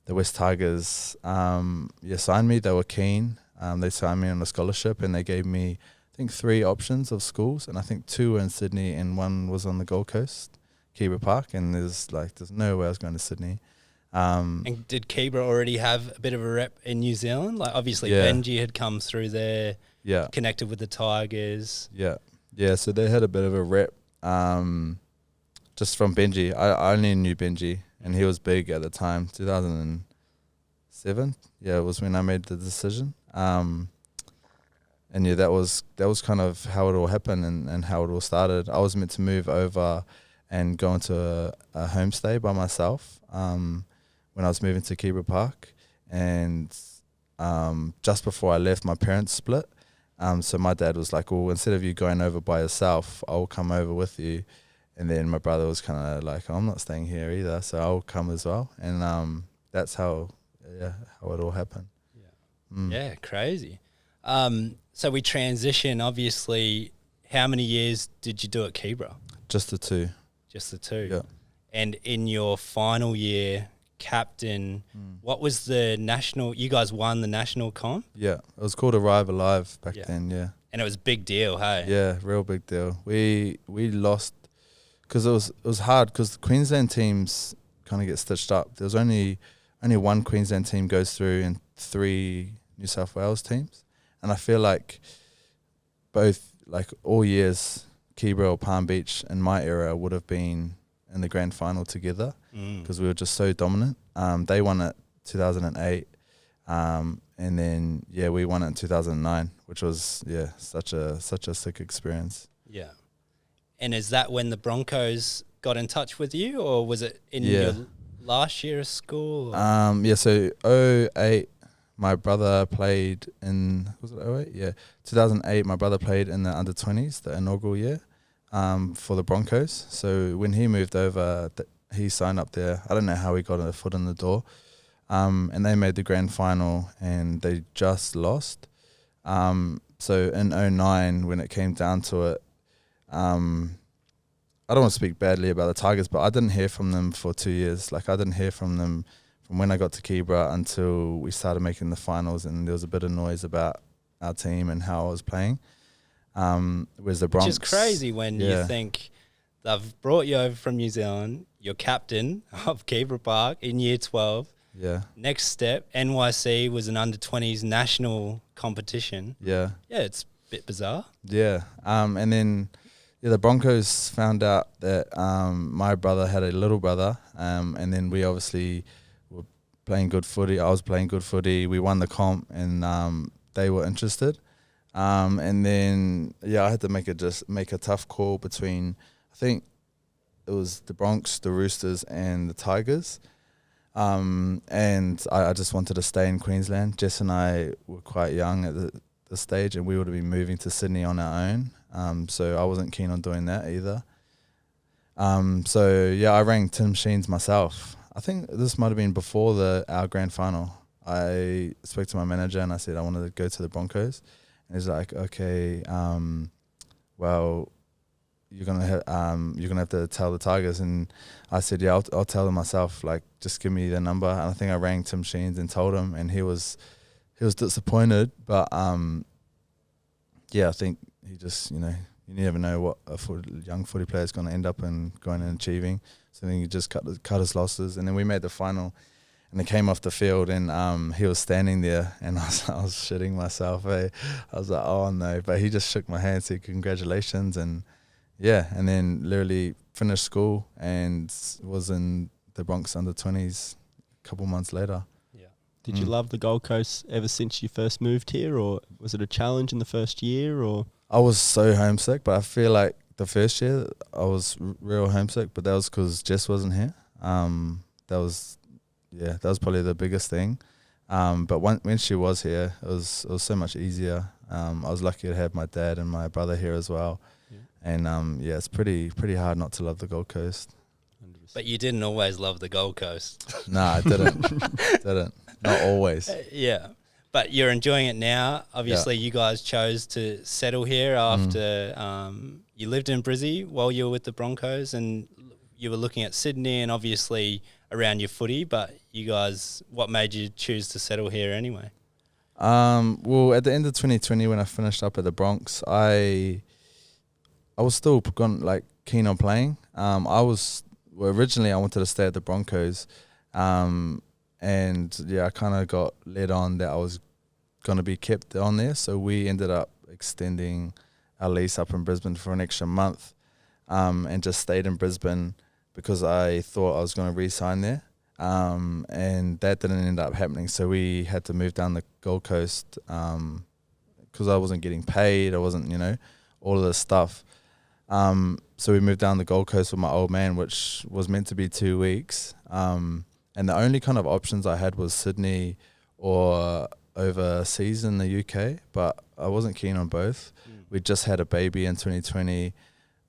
the West Tigers signed me. They were keen. They signed me on a scholarship, and they gave me, I think, 3 options of schools, and I think 2 were in Sydney and 1 was on the Gold Coast, Kibra Park, and there's no way I was going to Sydney. And did Kibra already have a bit of a rep in New Zealand? Like obviously Benji had come through there, connected with the Tigers. Yeah. So they had a bit of a rep, just from Benji. I only knew Benji, and he was big at the time, 2007. Yeah, it was when I made the decision. And yeah, that was kind of how it all happened and how it all started. I was meant to move over and go into a homestay by myself when I was moving to Kibra Park. And just before I left, my parents split. So my dad was like, well, instead of you going over by yourself, I'll come over with you. And then my brother was kind of like, I'm not staying here either, so I'll come as well. And that's how it all happened. Yeah, crazy. So we transition, obviously. How many years did you do at Kibra? Just the 2. Just the 2. Yeah. And in your final year, captain, what was the national? You guys won the national comp? Yeah, it was called Arrive Alive back then, yeah. And it was a big deal, hey? Yeah, real big deal. We lost because it was hard because the Queensland teams kind of get stitched up. There was only one Queensland team goes through and 3 New South Wales teams. And I feel like both, like all years, Kibra or Palm Beach in my era would have been in the grand final together because we were just so dominant. They won it 2008, and then we won it in 2009, which was such a sick experience. Yeah. And is that when the Broncos got in touch with you, or was it in your last year of school? So 08, my brother played in, was it 08? Yeah, 2008, my brother played in the under-20s, the inaugural year, for the Broncos. So when he moved over, he signed up there. I don't know how he got a foot in the door. And they made the grand final and they just lost. So in 09, when it came down to it, I don't want to speak badly about the Tigers, but I didn't hear from them for 2 years. Like, I didn't hear from them from when I got to Kibra until we started making the finals, and there was a bit of noise about our team and how I was playing. Whereas the Broncos, which is crazy when you think they've brought you over from New Zealand, you're captain of Kibra Park in year 12. Yeah. Next step, NYC was an under-20s national competition. Yeah. Yeah, it's a bit bizarre. Yeah. And then the Broncos found out that my brother had a little brother, and then we obviously were playing good footy. I was playing good footy. We won the comp, and they were interested. And then I had to make a tough call between, I think it was the Bronx, the Roosters, and the Tigers. And I just wanted to stay in Queensland. Jess and I were quite young at the stage, and we would have been moving to Sydney on our own. So I wasn't keen on doing that either. I rang Tim Sheens myself. I think this might have been before our grand final. I spoke to my manager and I said I wanted to go to the Broncos. And he's like, okay, well, you're gonna have to tell the Tigers. And I said, yeah, I'll tell them myself. Like, just give me the number. And I think I rang Tim Sheens and told him, and he was disappointed. But I think he just, you never know what a young footy player is going to end up and going and achieving. So then he just cut his losses, and then we made the final. And they came off the field, and he was standing there, and I was shitting myself. I was like, oh no! But he just shook my hand, said congratulations, and and then literally finished school and was in the Bronx under-20s a couple months later. Yeah. Did you love the Gold Coast ever since you first moved here, or was it a challenge in the first year? Or I was so homesick, but I feel like the first year I was real homesick, but that was because Jess wasn't here. That was probably the biggest thing. But when she was here, it was so much easier. I was lucky to have my dad and my brother here as well. Yeah. And it's pretty hard not to love the Gold Coast. 100%. But you didn't always love the Gold Coast. No, I didn't. Not always. But you're enjoying it now. Obviously, you guys chose to settle here after you lived in Brizzy while you were with the Broncos, and you were looking at Sydney and obviously around your footy. But you guys, what made you choose to settle here anyway? Well, at the end of 2020, when I finished up at the Bronx, I was still keen on playing. Originally I wanted to stay at the Broncos, and I kind of got led on that I was going to be kept on there. So we ended up extending our lease up in Brisbane for an extra month, and just stayed in Brisbane because I thought I was going to re-sign there. And that didn't end up happening. So we had to move down the Gold Coast because I wasn't getting paid. I wasn't, all of this stuff. So we moved down the Gold Coast with my old man, which was meant to be 2 weeks. And the only kind of options I had was Sydney or overseas in the UK, but I wasn't keen on both. We just had a baby in 2020.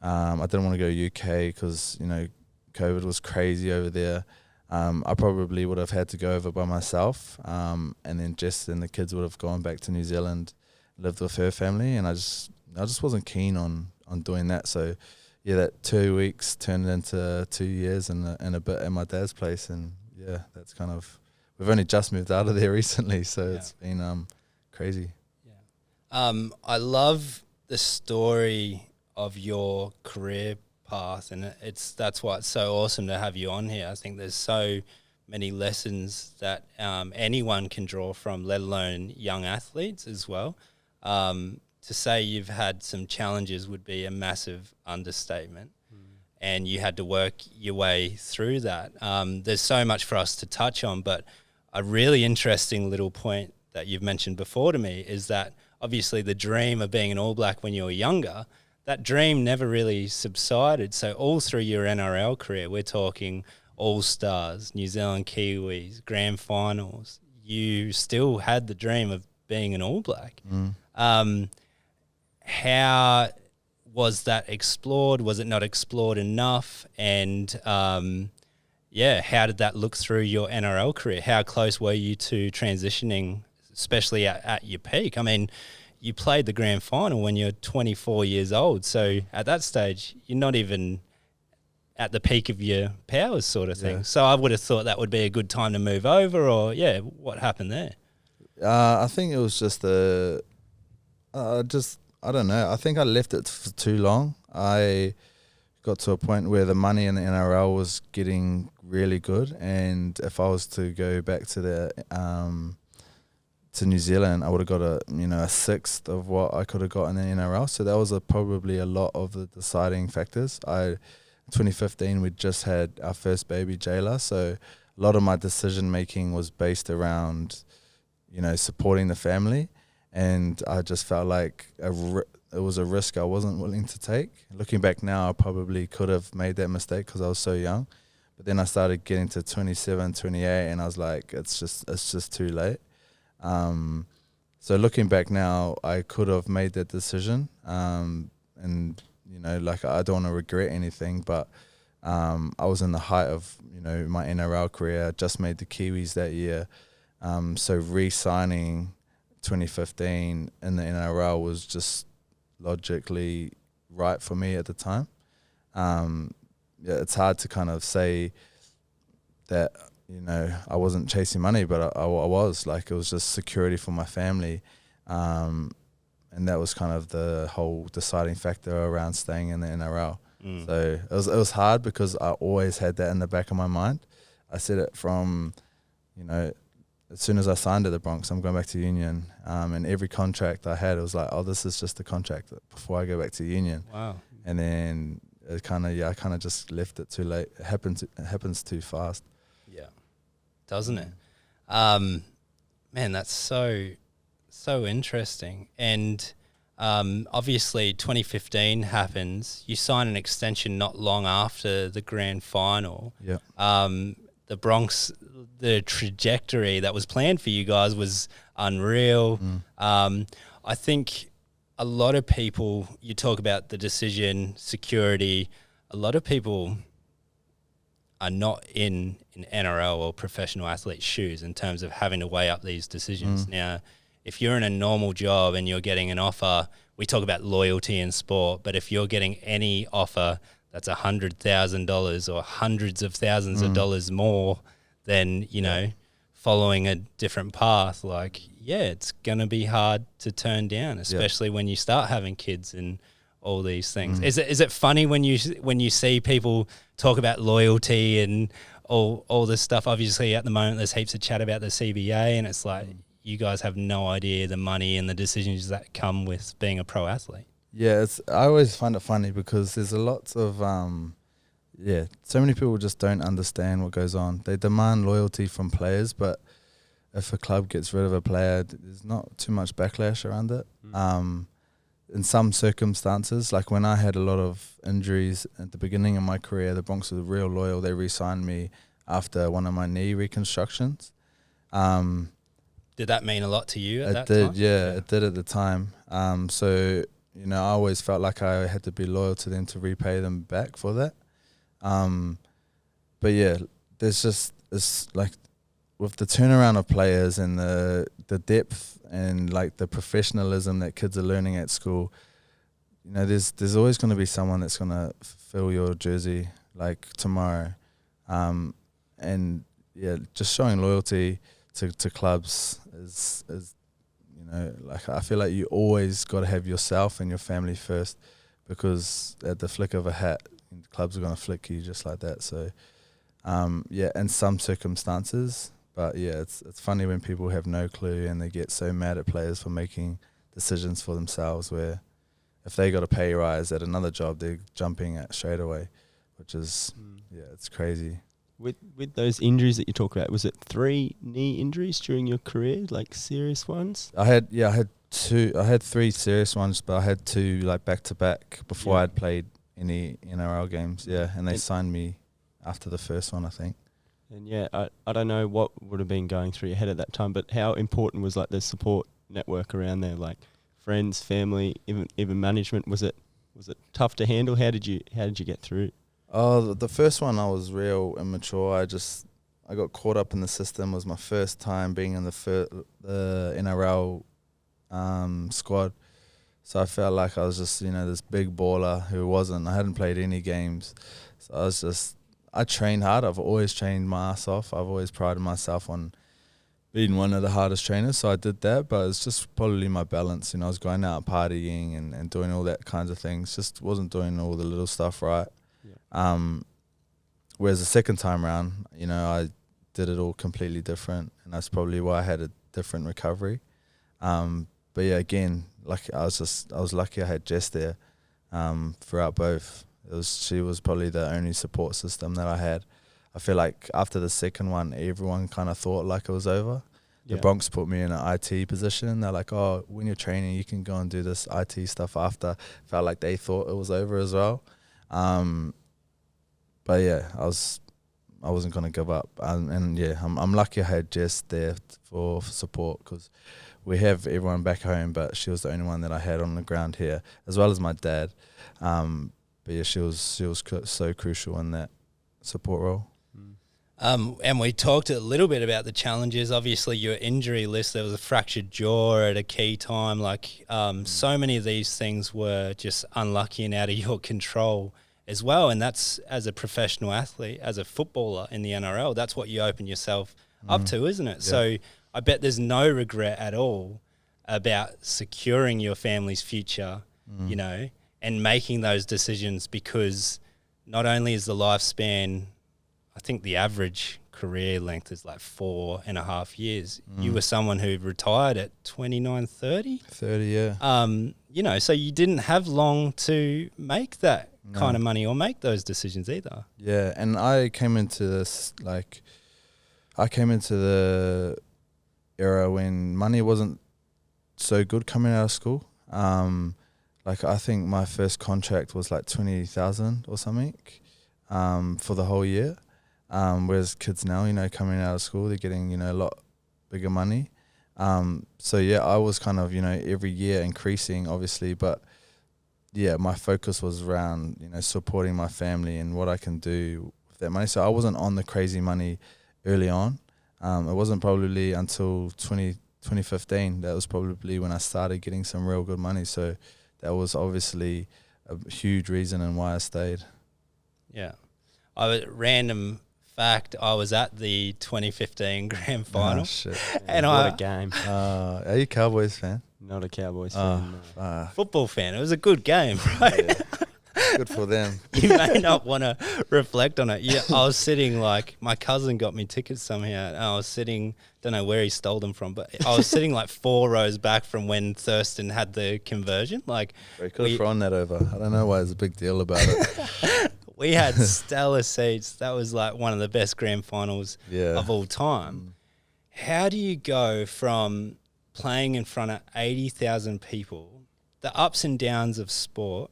I didn't want to go UK because, COVID was crazy over there. I probably would have had to go over by myself, and then Jess and the kids would have gone back to New Zealand, lived with her family, and I just wasn't keen on doing that. So yeah, that 2 weeks turned into 2 years and a bit at my dad's place, and yeah, that's kind of, we've only just moved out of there recently, so it's been crazy. I love the story of your career path, and that's why it's so awesome to have you on here. I think there's so many lessons that anyone can draw from, let alone young athletes as well. To say you've had some challenges would be a massive understatement, and you had to work your way through that. There's so much for us to touch on, but a really interesting little point that you've mentioned before to me is that obviously the dream of being an All Black when you were younger, that dream never really subsided. So all through your NRL career, we're talking All-Stars, New Zealand Kiwis, Grand Finals, you still had the dream of being an All Black. How was that explored? Was it not explored enough? And how did that look through your NRL career? How close were you to transitioning, especially at your peak? I mean, you played the grand final when you're 24 years old. So at that stage, you're not even at the peak of your powers sort of thing. Yeah. So I would have thought that would be a good time to move over, or what happened there? I think it was just I don't know. I think I left it for too long. I got to a point where the money in the NRL was getting really good, and if I was to go back to to New Zealand, I would have got a sixth of what I could have got in the NRL. So that was probably a lot of the deciding factors. In 2015, we just had our first baby, Jayla. So a lot of my decision making was based around, supporting the family. And I just felt like it was a risk I wasn't willing to take. Looking back now, I probably could have made that mistake because I was so young. But then I started getting to 27, 28, and I was like, it's just too late. So looking back now, I could have made that decision. And, I don't want to regret anything, but I was in the height of, my NRL career. I just made the Kiwis that year. So re-signing 2015 in the NRL was just logically right for me at the time. It's hard to kind of say that, I wasn't chasing money, but I was. Like, it was just security for my family. And that was kind of the whole deciding factor around staying in the NRL. So it was hard because I always had that in the back of my mind. I said it from, as soon as I signed at the Bronx, I'm going back to Union. And every contract I had, it was like, oh, this is just a contract before I go back to Union. Wow. And then I kind of just left it too late. It happens too fast. Yeah. Doesn't it? Man, that's so interesting. And obviously 2015 happens. You sign an extension not long after the grand final. Yeah. The Bronx, the trajectory that was planned for you guys was unreal. I think a lot of people, you talk about the decision, security, a lot of people are not in an NRL or professional athlete's shoes in terms of having to weigh up these decisions. Now, if you're in a normal job and you're getting an offer, we talk about loyalty in sport, but if you're getting any offer that's $100,000 or hundreds of thousands of dollars more than, following a different path, it's going to be hard to turn down, especially when you start having kids and all these things. Is it funny when you see people talk about loyalty and all this stuff? Obviously, at the moment, there's heaps of chat about the CBA, and it's like you guys have no idea the money and the decisions that come with being a pro athlete. Yeah, I always find it funny because there's a lot of so many people just don't understand what goes on. They demand loyalty from players, but if a club gets rid of a player, there's not too much backlash around it. in some circumstances, like when I had a lot of injuries at the beginning of my career, the Broncos were real loyal. They re-signed me after one of my knee reconstructions. Did that mean a lot to you at that time? Yeah, it did at the time. So, you know, I always felt like I had to be loyal to them to repay them back for that. But yeah, it's like with the turnaround of players and the depth and like the professionalism that kids are learning at school, you know, there's always going to be someone that's going to fill your jersey like tomorrow. And yeah, just showing loyalty to clubs is, you know, like I feel like you always got to have yourself and your family first, because at the flick of a hat, clubs are going to flick you just like that. So, yeah, in some circumstances, but yeah, it's funny when people have no clue and they get so mad at players for making decisions for themselves, where if they got a pay rise at another job, they're jumping at straight away, which is, yeah, it's crazy. With those injuries that you talk about, was it 3 knee injuries during your career, like serious ones? I had 3 serious ones, but I had 2 like back to back before I'd played any NRL games. Yeah, and they signed me after the first one, I think. And yeah, I don't know what would have been going through your head at that time, but how important was like the support network around there, like friends, family, even management? Was it tough to handle? How did you get through? Oh, the first one I was real immature. I got caught up in the system. It was my first time being in the NRL squad. So I felt like I was just, you know, this big baller who wasn't. I hadn't played any games. So I trained hard. I've always trained my ass off. I've always prided myself on being one of the hardest trainers. So I did that, but it's just probably my balance. You know, I was going out partying and doing all that kinds of things. Just wasn't doing all the little stuff right. Whereas the second time around, you know, I did it all completely different, and that's probably why I had a different recovery. But yeah, again, like I was lucky I had Jess there throughout both. She was probably the only support system that I had. I feel like after the second one, everyone kind of thought like it was over. The Bronx put me in an IT position. They're like, oh, when you're training, you can go and do this IT stuff after. Felt like they thought it was over as well. But yeah, I wasn't gonna give up, and yeah, I'm lucky I had Jess there for support, because we have everyone back home, but she was the only one that I had on the ground here, as well as my dad. But yeah, she was so crucial in that support role. And we talked a little bit about the challenges. Obviously, your injury list, there was a fractured jaw at a key time. Like, so many of these things were just unlucky and out of your control as well. And that's, as a professional athlete, as a footballer in the NRL, that's what you open yourself up to, isn't it? Yeah. So I bet there's no regret at all about securing your family's future, you know, and making those decisions, because not only is the lifespan, I think the average career length is like 4.5 years. You were someone who retired at 29, 30? 30, yeah. You know, so you didn't have long to make that kind of money or make those decisions either. Yeah, and I came into the era when money wasn't so good coming out of school. Like I think my first contract was like 20,000 or something for the whole year. Whereas kids now, you know, coming out of school, they're getting, you know, a lot bigger money. So yeah, I was kind of, you know, every year increasing, obviously, but yeah, my focus was around, you know, supporting my family and what I can do with that money. So I wasn't on the crazy money early on. It wasn't probably until 2015 that was probably when I started getting some real good money. So that was obviously a huge reason and why I stayed. Yeah. Random fact, I was at the 2015 Grand Final. Oh, shit. And what a game. Are you a Cowboys fan? Not a Cowboys fan. No. Football fan. It was a good game, right? Yeah. Good for them. You may not want to reflect on it. Yeah, I was sitting, like, my cousin got me tickets somehow, and I was sitting, don't know where he stole them from, but I was sitting like 4 rows back from when Thurston had the conversion. Like, we could have thrown that over. I don't know why there's a big deal about it. We had stellar seats. That was like one of the best grand finals of all time. How do you go from playing in front of 80,000 people? the ups and downs of sport,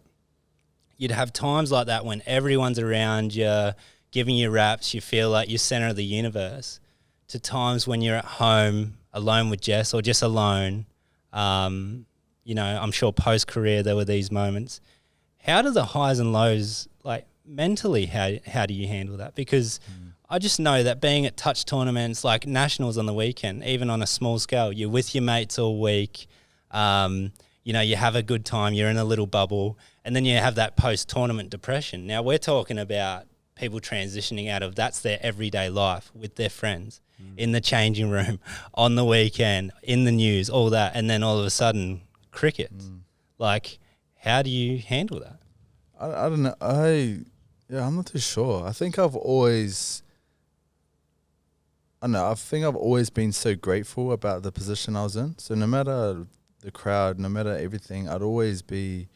you'd have times like that when everyone's around you, giving you raps, you feel like you're center of the universe, to times when you're at home alone with Jess or just alone. You know, I'm sure post-career there were these moments. How do the highs and lows, like mentally, how do you handle that? Because I just know that being at touch tournaments like nationals on the weekend, even on a small scale, you're with your mates all week, you know, you have a good time, you're in a little bubble, and then you have that post-tournament depression. Now, we're talking about people transitioning out of that's their everyday life with their friends, in the changing room, on the weekend, in the news, all that, and then all of a sudden, cricket. Like, how do you handle that? I don't know. I'm not too sure. I think I've always been so grateful about the position I was in. So no matter the crowd, no matter everything, to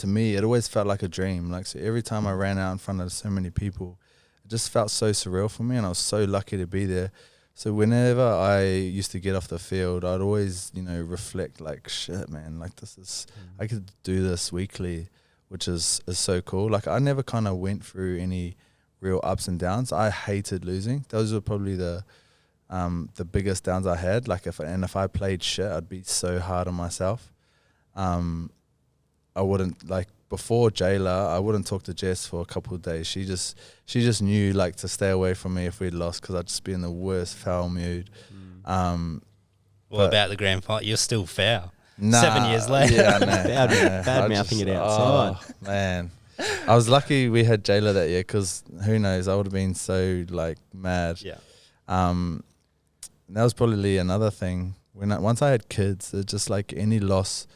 me, it always felt like a dream. Like, so every time I ran out in front of so many people, it just felt so surreal for me, and I was so lucky to be there. So whenever I used to get off the field, I'd always, you know, reflect like, shit, man, like I could do this weekly, which is so cool. Like, I never kind of went through any real ups and downs. I hated losing. Those were probably the biggest downs I had. Like, if I played shit, I'd be so hard on myself. I wouldn't, like, before Jayla, I wouldn't talk to Jess for a couple of days. She just knew, like, to stay away from me if we'd lost, because I'd just be in the worst foul mood. What about the grand final? You're still foul. Nah, 7 years later. Yeah, bad mouthing it outside. Oh, man. I was lucky we had Jayla that year, because who knows, I would have been so, like, mad. Yeah. That was probably another thing. Once I had kids, it just, like, any loss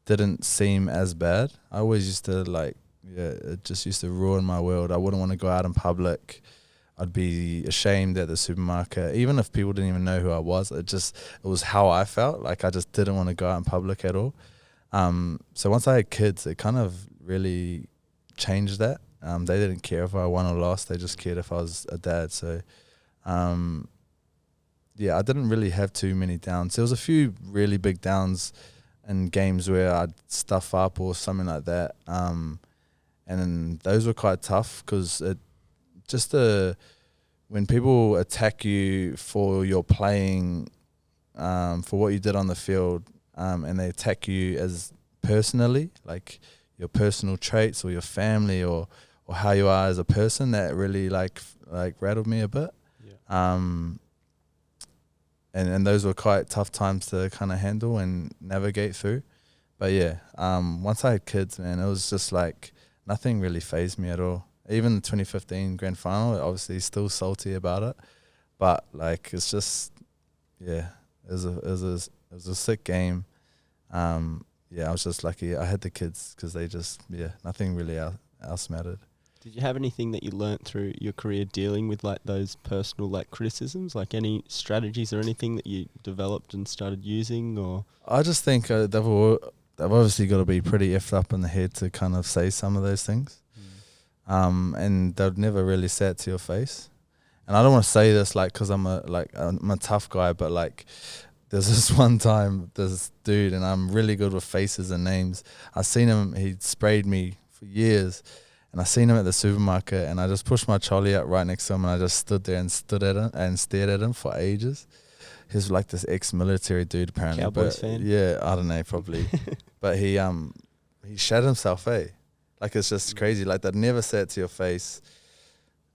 didn't seem as bad. I always used to, like, it just used to ruin my world. I wouldn't want to go out in public. I'd be ashamed at the supermarket, even if people didn't even know who I was. It was how I felt. Like, I just didn't want to go out in public at all. So once I had kids, it kind of really changed that. They didn't care if I won or lost. They just cared if I was a dad. So, I didn't really have too many downs. There was a few really big downs in games where I'd stuff up or something like that. And then those were quite tough, because when people attack you for your playing, for what you did on the field, and they attack you as personally, like your personal traits or your family or how you are as a person, that really like rattled me a bit. Yeah. And those were quite tough times to kind of handle and navigate through. But yeah, once I had kids, man, it was just like nothing really fazed me at all. Even the 2015 grand final, obviously still salty about it, but like, it's just, yeah, it was a sick game. I was just lucky I had the kids, because they just, nothing really else mattered. Did you have anything that you learnt through your career dealing with, like, those personal, like, criticisms? Like, any strategies or anything that you developed and started using? Or I just think they've obviously got to be pretty effed up in the head to kind of say some of those things. And they'd never really say it to your face. And I don't want to say this, like, because I'm a tough guy, but, like, there's this one time, this dude, and I'm really good with faces and names. I seen him, he'd sprayed me for years. And I seen him at the supermarket, and I just pushed my trolley up right next to him, and I just stood there and stared at him for ages. He was like this ex-military dude, apparently. Cowboys fan? Yeah, I don't know, probably. But he shat himself, Like, it's just crazy. Like, they'd never say it to your face.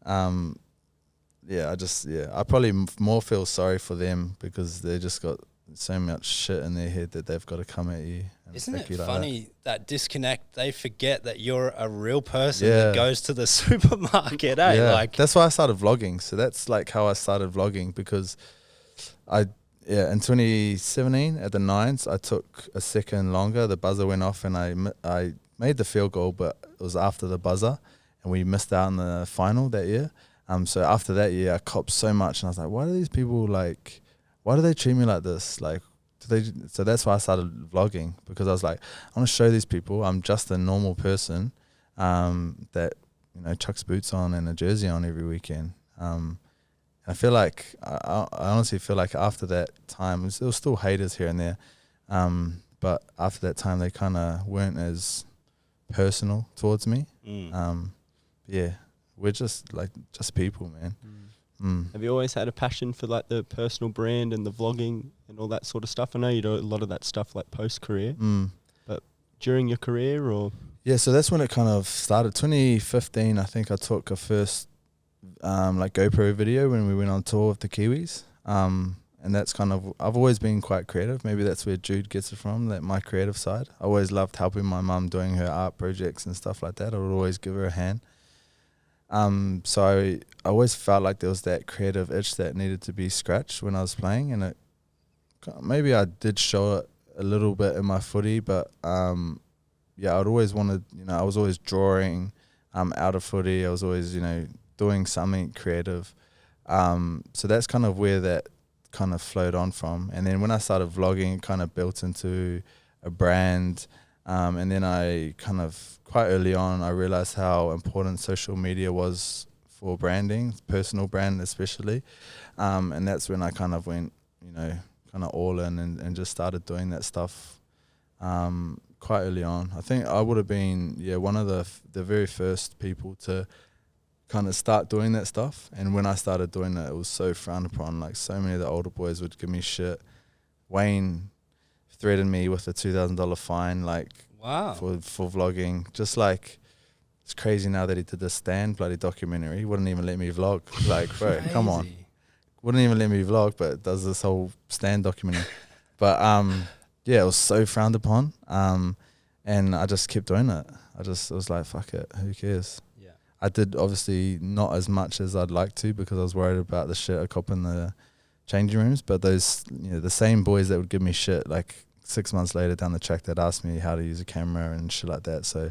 I probably more feel sorry for them, because they just got so much shit in their head that they've got to come at you. Isn't it funny, that disconnect? They forget that you're a real person that goes to the supermarket, Yeah, Like, that's why I started vlogging. So that's like how I started vlogging, because in 2017 at the Nines, I took a second longer. The buzzer went off, and I made the field goal, but it was after the buzzer, and we missed out on the final that year. So after that year, I copped so much, and I was like, why do these people, like, why do they treat me like this? Like, so that's why I started vlogging, because I was like, I want to show these people I'm just a normal person that, you know, chucks boots on and a jersey on every weekend. And I feel like, I honestly feel like after that time, there was still haters here and there. but after that time, they kind of weren't as personal towards me. Yeah, we're just people, man. Have you always had a passion for like the personal brand and the vlogging and all that sort of stuff? I know you do a lot of that stuff like post-career, but during your career or? Yeah, so that's when it kind of started. 2015, I think I took a first like GoPro video when we went on tour with the Kiwis. And that's kind of, I've always been quite creative. Maybe that's where Jude gets it from, that my creative side. I always loved helping my mum doing her art projects and stuff like that. I would always give her a hand. So I always felt like there was that creative itch that needed to be scratched when I was playing, and maybe I did show it a little bit in my footy, but yeah, I'd always wanted, I was always drawing out of footy. I was always, doing something creative. So that's kind of where that kind of flowed on from. And then when I started vlogging, it kind of built into a brand. And then I kind of, quite early on, I realized how important social media was for branding, personal brand especially. And that's when I kind of went, kind of all in and just started doing that stuff quite early on. I think I would have been, one of the very first people to kind of start doing that stuff. And when I started doing it, it was so frowned upon. Like, so many of the older boys would give me shit. Wayne threatened me with a $2,000 fine, like, wow, for vlogging. Just like, it's crazy now that he did the Stand bloody documentary. He wouldn't even let me vlog. Like, bro, come on. Wouldn't even let me vlog, but does this whole Stand documentary. But yeah, it was so frowned upon. And I just kept doing it. I was like, fuck it, who cares? I did obviously not as much as I'd like to, because I was worried about the shit I cop in the changing rooms. But those, the same boys that would give me shit like 6 months later down the track, that asked me how to use a camera and shit like that. So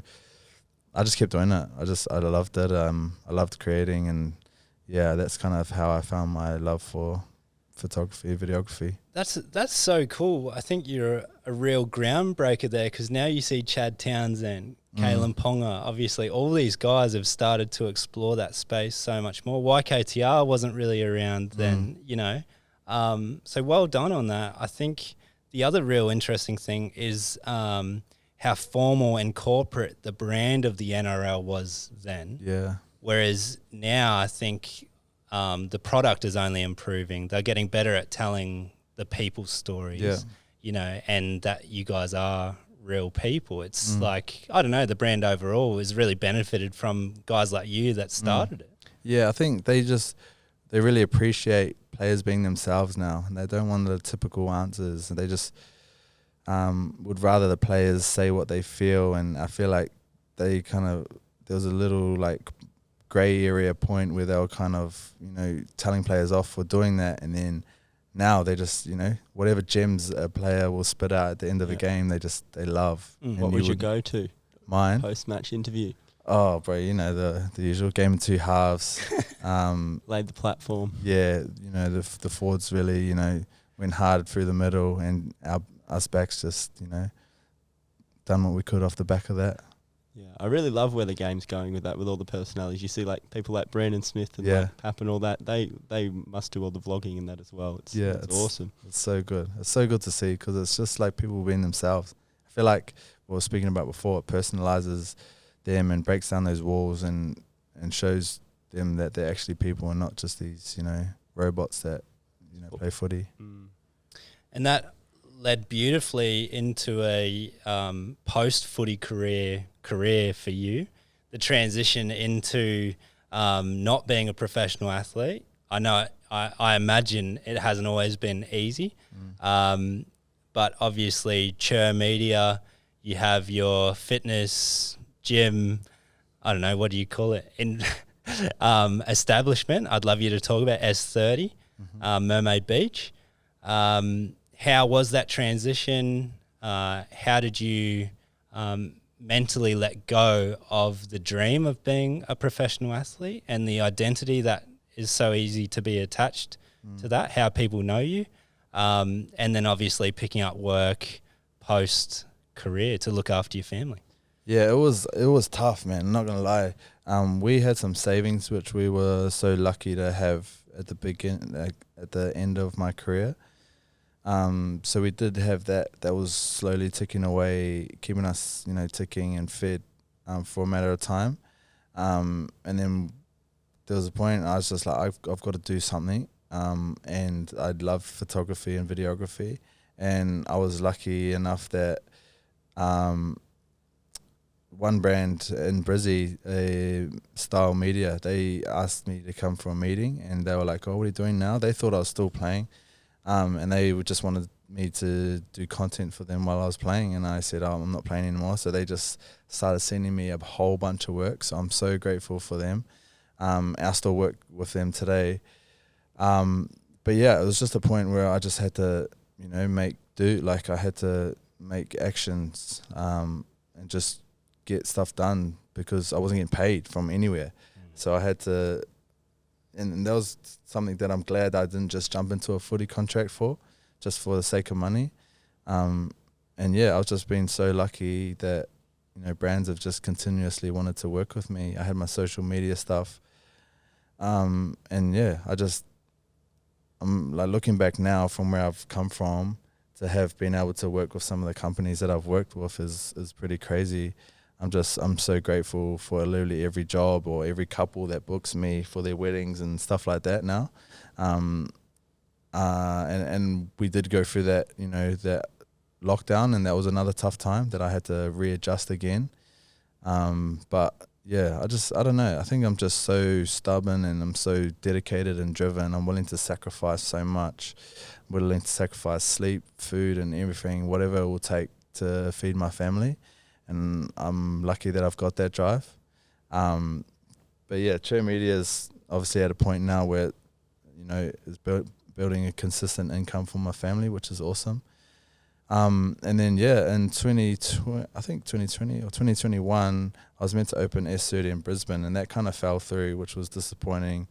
I just kept doing it. I loved it. I loved creating, and yeah, that's kind of how I found my love for photography, videography. That's so cool. I think you're a real groundbreaker there, because now you see Chad Townsend, Kalen Ponga, obviously all these guys have started to explore that space so much more. YKTR wasn't really around then, so well done on that. I think the other real interesting thing is how formal and corporate the brand of the NRL was then. Yeah. Whereas now I think the product is only improving. They're getting better at telling the people's stories, and that you guys are real people. It's like, I don't know, the brand overall has really benefited from guys like you that started it. Yeah, I think they really appreciate players being themselves now, and they don't want the typical answers. They just would rather the players say what they feel. And I feel like there was a little like grey area point where they were kind of, telling players off for doing that, and then now they just, whatever gems a player will spit out at the end of a game, they love. What would you go to? Mine? Post-match interview. Oh, bro, the usual game in two halves. Laid the platform. Yeah, the forwards really, went hard through the middle, and us backs just, done what we could off the back of that. Yeah, I really love where the game's going with that, with all the personalities. You see, like, people like Brandon Smith and like Pap and all that. They must do all the vlogging and that as well. It's awesome. It's so good. It's so good to see, because it's just like people being themselves. I feel like what we were speaking about before, it personalizes them and breaks down those walls and shows them that they're actually people and not just these, robots that, play footy. And that led beautifully into a post-footy career for you, the transition into not being a professional athlete. I know, I imagine it hasn't always been easy, but obviously Chur Media, you have your fitness, gym, I don't know, what do you call it, in establishment. I'd love you to talk about S30, Mermaid Beach. How was that transition? How did you mentally let go of the dream of being a professional athlete and the identity that is so easy to be attached to that, how people know you, and then obviously picking up work post-career to look after your family? Yeah, it was tough, man. I'm not going to lie. We had some savings, which we were so lucky to have at the end of my career. So we did have that was slowly ticking away, keeping us, ticking and fed for a matter of time. And then there was a point I was just like, I've got to do something. And I love photography and videography. And I was lucky enough that one brand in Brizzy, Style Media, they asked me to come for a meeting, and they were like, "Oh, what are you doing now?" They thought I was still playing, and they just wanted me to do content for them while I was playing, and I said, "Oh, I'm not playing anymore." So they just started sending me a whole bunch of work. So I'm so grateful for them. I still work with them today. But yeah, it was just a point where I just had to, make do. Like I had to make actions and just get stuff done because I wasn't getting paid from anywhere. So I had to, and that was something that I'm glad I didn't just jump into a footy contract for, just for the sake of money. And yeah, I've just been so lucky that, brands have just continuously wanted to work with me. I had my social media stuff. And yeah, I'm like looking back now from where I've come from to have been able to work with some of the companies that I've worked with is pretty crazy. I'm so grateful for literally every job or every couple that books me for their weddings and stuff like that now. And we did go through that, that lockdown, and that was another tough time that I had to readjust again. But yeah, I don't know. I think I'm just so stubborn and I'm so dedicated and driven. I'm willing to sacrifice so much. I'm willing to sacrifice sleep, food and everything, whatever it will take to feed my family. And I'm lucky that I've got that drive. But yeah, True Media is obviously at a point now where, is building a consistent income for my family, which is awesome. And then yeah, in 2020, I think 2020 or 2021, I was meant to open S30 in Brisbane, and that kind of fell through, which was disappointing.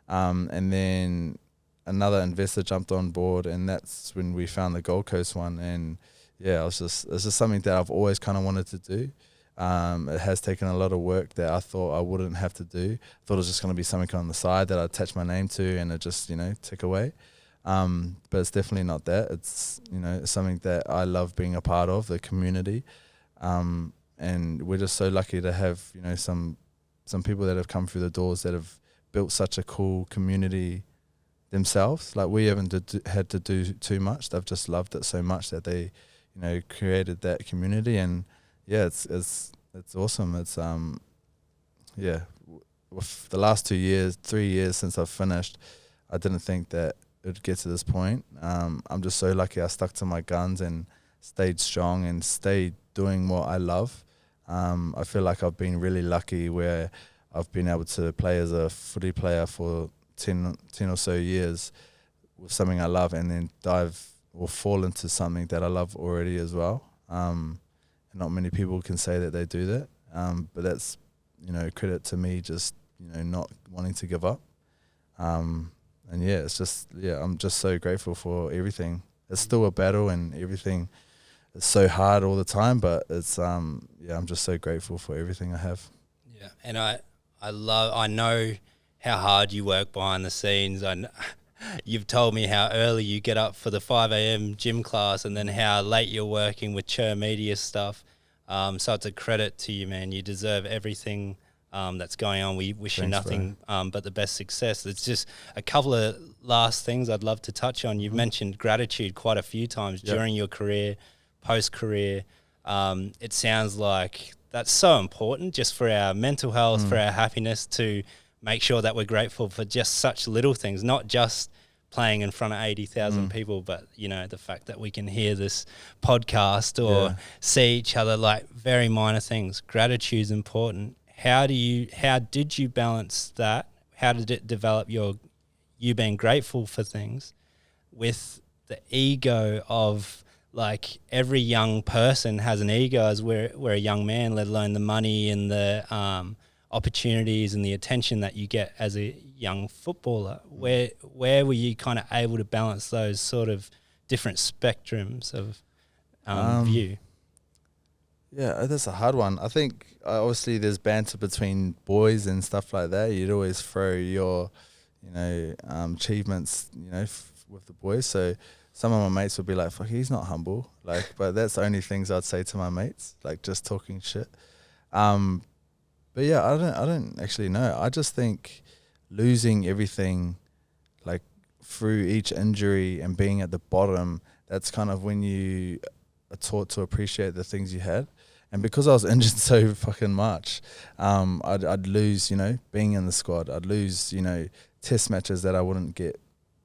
And then another investor jumped on board, and that's when we found the Gold Coast one. And yeah, it's just something that I've always kind of wanted to do. It has taken a lot of work that I thought I wouldn't have to do. I thought it was just going to be something on the side that I'd attach my name to and it just, tick away. But it's definitely not that. It's, it's something that I love being a part of, the community. And we're just so lucky to have, some people that have come through the doors that have built such a cool community themselves. Like we haven't had to do too much. They've just loved it so much that they, created that community. And yeah, it's awesome. It's yeah, with the last 3 years since I've finished, I didn't think that it would get to this point. I'm just so lucky I stuck to my guns and stayed strong and stayed doing what I love. I feel like I've been really lucky where I've been able to play as a footy player for 10 or so years with something I love, and then dive or fall into something that I love already as well. And not many people can say that they do that. But that's, credit to me just, not wanting to give up. And yeah, it's just, I'm just so grateful for everything. It's still a battle and everything is so hard all the time, but it's, I'm just so grateful for everything I have. Yeah. And I know how hard you work behind the scenes. You've told me how early you get up for the 5 a.m. gym class and then how late you're working with Chur Media stuff. So it's a credit to you, man. You deserve everything that's going on. We wish you nothing but the best success. It's just a couple of last things I'd love to touch on. You've mentioned gratitude quite a few times during your career, post-career. It sounds like that's so important just for our mental health, for our happiness, to make sure that we're grateful for just such little things, not just playing in front of 80,000 people, but, the fact that we can hear this podcast or see each other, like very minor things. Gratitude's important. How did you balance that? How did it develop you being grateful for things with the ego of, like, every young person has an ego as we're a young man, let alone the money and the opportunities and the attention that you get as a young footballer? Where were you kind of able to balance those sort of different spectrums of view? Yeah, that's a hard one. I think obviously there's banter between boys and stuff like that. You'd always throw your, achievements, with the boys. So some of my mates would be like, fuck, he's not humble. Like, but that's the only things I'd say to my mates, like just talking shit. But yeah, I don't actually know. I just think losing everything, like through each injury and being at the bottom, that's kind of when you are taught to appreciate the things you had. And because I was injured so fucking much, I'd lose, you know, being in the squad. I'd lose, you know, test matches that I wouldn't get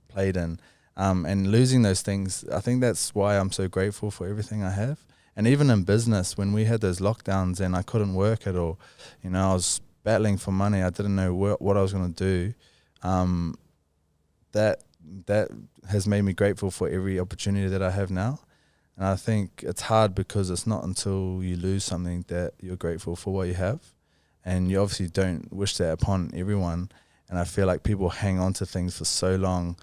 played in. And losing those things, I think that's why I'm so grateful for everything I have. And even in business, when we had those lockdowns and I couldn't work at all, you know, I was battling for money. I didn't know what I was going to do. That has made me grateful for every opportunity that I have now. And I think it's hard because it's not until you lose something that you're grateful for what you have. And you obviously don't wish that upon everyone. And I feel like people hang on to things for so long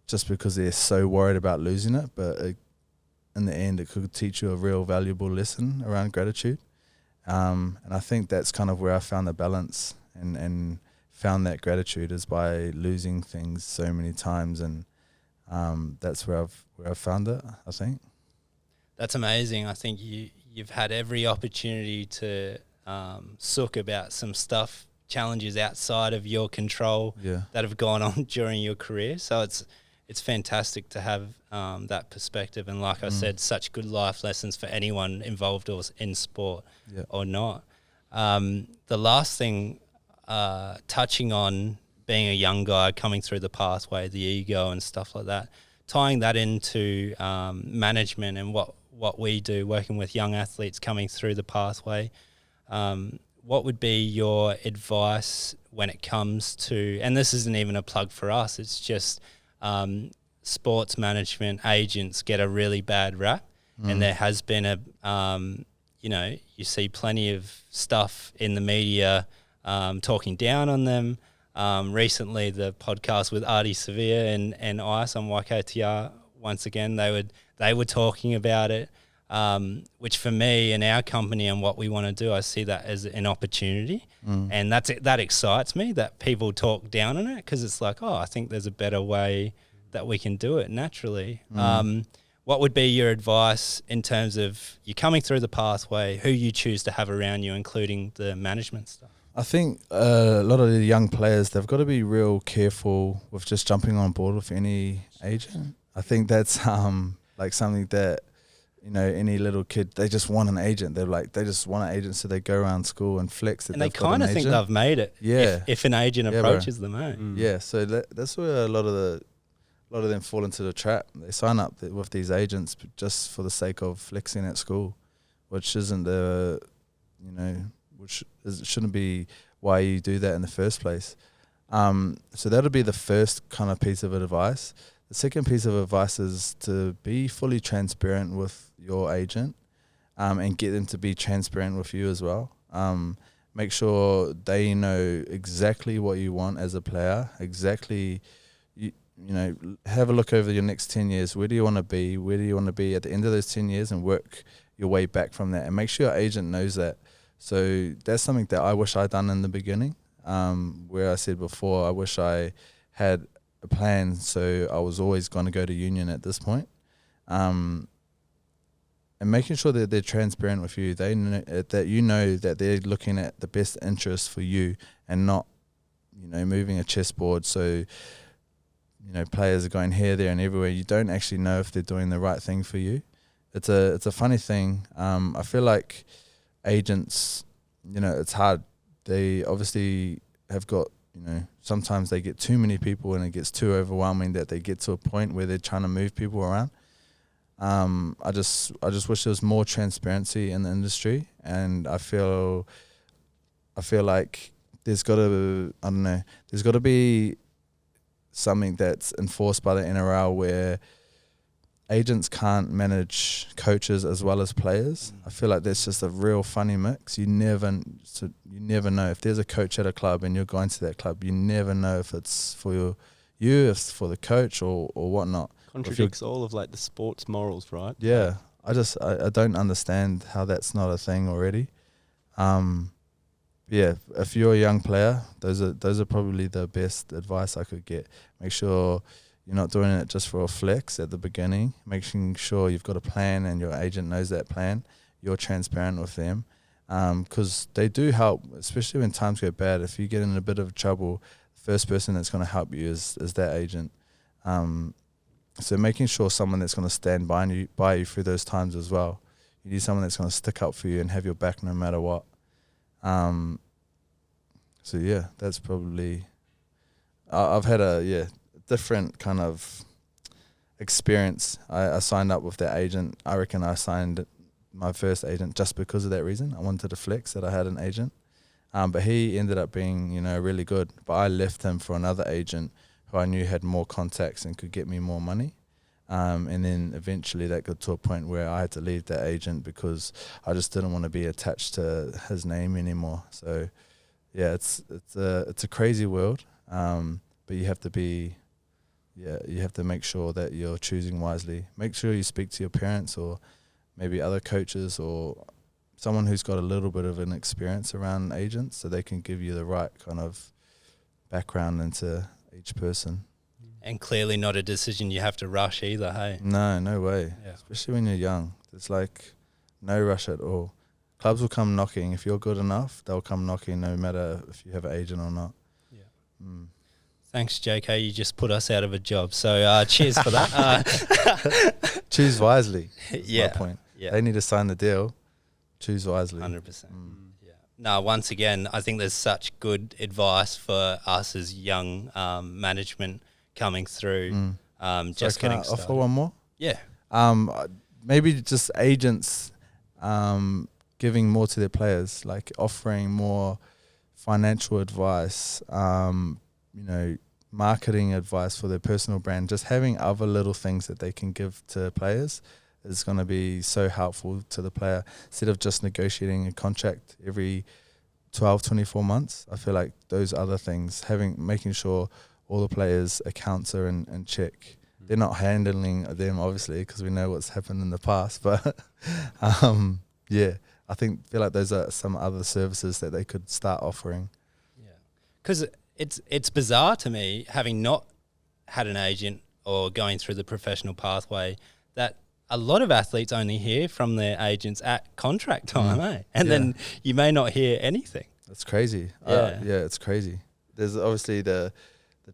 just because they're so worried about losing it. But in the end, it could teach you a real valuable lesson around gratitude. And I think that's kind of where I found the balance and found that gratitude is by losing things so many times. And that's where I've found it, I think. That's amazing. I think you've had every opportunity to sook about some stuff, challenges outside of your control that have gone on during your career. So it's fantastic to have that perspective. And like I said, such good life lessons for anyone involved or in sport or not. The last thing, touching on being a young guy coming through the pathway, the ego and stuff like that, tying that into management and what we do, working with young athletes coming through the pathway, what would be your advice when it comes to, and this isn't even a plug for us, it's just sports management agents get a really bad rap, and there has been you know, you see plenty of stuff in the media talking down on them. Recently, the podcast with Artie Sevilla and Ice on YKTR, once again, they were talking about it, which for me and our company and what we want to do, I see that as an opportunity. And that excites me that people talk down on it, because it's like, oh, I think there's a better way that we can do it naturally. What would be your advice in terms of you coming through the pathway, who you choose to have around you, including the management stuff? I think a lot of the young players, they've got to be real careful with just jumping on board with any agent. I think that's like something that, you know, any little kid, they just want an agent. They just want an agent, so they go around school and flex that. And they kind of think they've made it. Yeah. If an agent approaches them, Yeah. So that's where a lot of them fall into the trap. They sign up with these agents just for the sake of flexing at school, which isn't shouldn't be why you do that in the first place. So that'll be the first kind of piece of advice. The second piece of advice is to be fully transparent with your agent, and get them to be transparent with you as well. Make sure they know exactly what you want as a player, exactly. You know, have a look over your next 10 years. Where do you want to be? Where do you want to be at the end of those 10 years, and work your way back from that, and make sure your agent knows that. So that's something that I wish I'd done in the beginning, where I said before, I wish I had a plan, so I was always going to go to union at this point. And making sure that they're transparent with you, they know, that you know that they're looking at the best interest for you, and not, you know, moving a chessboard. So, you know, players are going here, there, and everywhere. You don't actually know if they're doing the right thing for you. It's a funny thing. I feel like agents, you know, it's hard. They obviously have got, you know, sometimes they get too many people and it gets too overwhelming that they get to a point where they're trying to move people around. I just wish there was more transparency in the industry, and I feel like there's got to be something that's enforced by the NRL where agents can't manage coaches as well as players. I feel like that's just a real funny mix. You never know if there's a coach at a club and you're going to that club. You never know if it's for you, if it's for the coach or whatnot. Contradicts all of like the sports morals, right? Yeah, I don't understand how that's not a thing already. Yeah, if you're a young player, those are probably the best advice I could get. Make sure you're not doing it just for a flex at the beginning, making sure you've got a plan and your agent knows that plan, you're transparent with them, because they do help, especially when times go bad. If you get in a bit of trouble, the first person that's going to help you is that agent. So making sure someone that's going to stand by you through those times as well. You need someone that's going to stick up for you and have your back no matter what. So yeah, that's probably. I've had a different kind of experience. I signed up with that agent. I reckon I signed my first agent just because of that reason. I wanted to flex that I had an agent, but he ended up being really good. But I left him for another agent who I knew had more contacts and could get me more money. And then eventually that got to a point where I had to leave that agent because I just didn't want to be attached to his name anymore. So yeah, it's a crazy world. But you have to make sure that you're choosing wisely. Make sure you speak to your parents or maybe other coaches or someone who's got a little bit of an experience around agents so they can give you the right kind of background into each person. And clearly not a decision you have to rush either, hey? No way. Yeah. Especially when you're young. There's no rush at all. Clubs will come knocking. If you're good enough, they'll come knocking no matter if you have an agent or not. Yeah. Thanks, JK. You just put us out of a job. So cheers for that. Choose wisely. That's my point. Yeah. They need to sign the deal. Choose wisely. 100%. Yeah. No, once again, I think there's such good advice for us as young management coming through. Just can getting started. Offer one more? Yeah. Maybe just agents giving more to their players, like offering more financial advice, marketing advice for their personal brand, just having other little things that they can give to players is going to be so helpful to the player. Instead of just negotiating a contract every 12, 24 months, I feel like those other things, making sure all the players' accounts are in check. They're not handling them, obviously, because we know what's happened in the past. But, I feel like those are some other services that they could start offering. Yeah, because it's bizarre to me, having not had an agent or going through the professional pathway, that a lot of athletes only hear from their agents at contract time, and then you may not hear anything. That's crazy. It's crazy. There's obviously the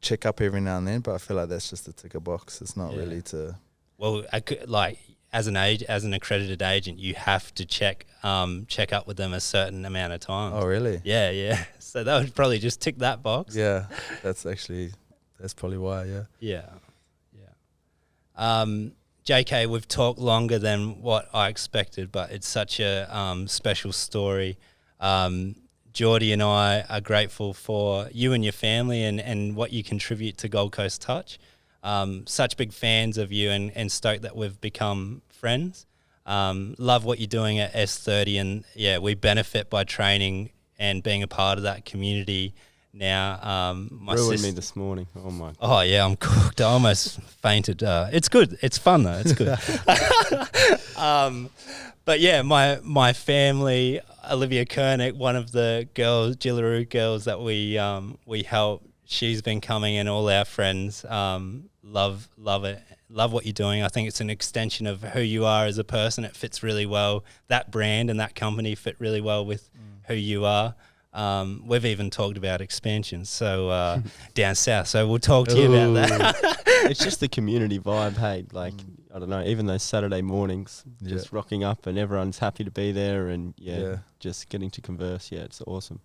check up every now and then, but I feel like that's just a ticker box. It's not really to. Well, as an accredited agent, you have to check up with them a certain amount of times. Oh, really? Yeah. So that would probably just tick that box. Yeah, that's probably why. Yeah. JK, we've talked longer than what I expected, but it's such a special story. Geordie and I are grateful for you and your family and what you contribute to Gold Coast Touch. Such big fans of you and stoked that we've become friends. Love what you're doing at S30, and we benefit by training and being a part of that community now. Ruined me this morning. Oh my God. Oh yeah, I'm cooked. I almost fainted. It's good. It's fun though. It's good. But yeah, my family, Olivia Kernick, one of the girls, Jillaroo girls that we help, she's been coming, and all our friends love it. Love what you're doing. I think it's an extension of who you are as a person. It fits really well. That brand and that company fit really well with who you are. We've even talked about expansions, so down south. So we'll talk to you about that. It's just the community vibe, hey. I don't know, even those Saturday mornings, just rocking up and everyone's happy to be there and just getting to converse. Yeah, it's awesome.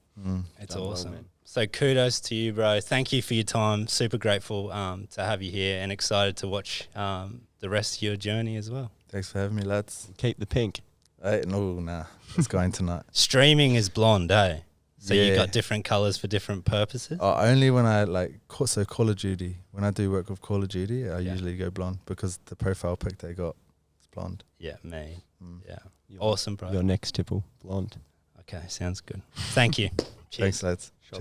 It's awesome. Well, so kudos to you, bro. Thank you for your time. Super grateful to have you here and excited to watch the rest of your journey as well. Thanks for having me, lads. Keep the pink. Nah, it's going tonight. Streaming is blonde, eh? So you got different colours for different purposes? Only when I so Call of Duty. When I do work with Call of Duty, I usually go blonde because the profile pic they got is blonde. Yeah, me. Yeah. Awesome, bro. Your next tipple, blonde. Okay, sounds good. Thank you. Cheers. Thanks, lads.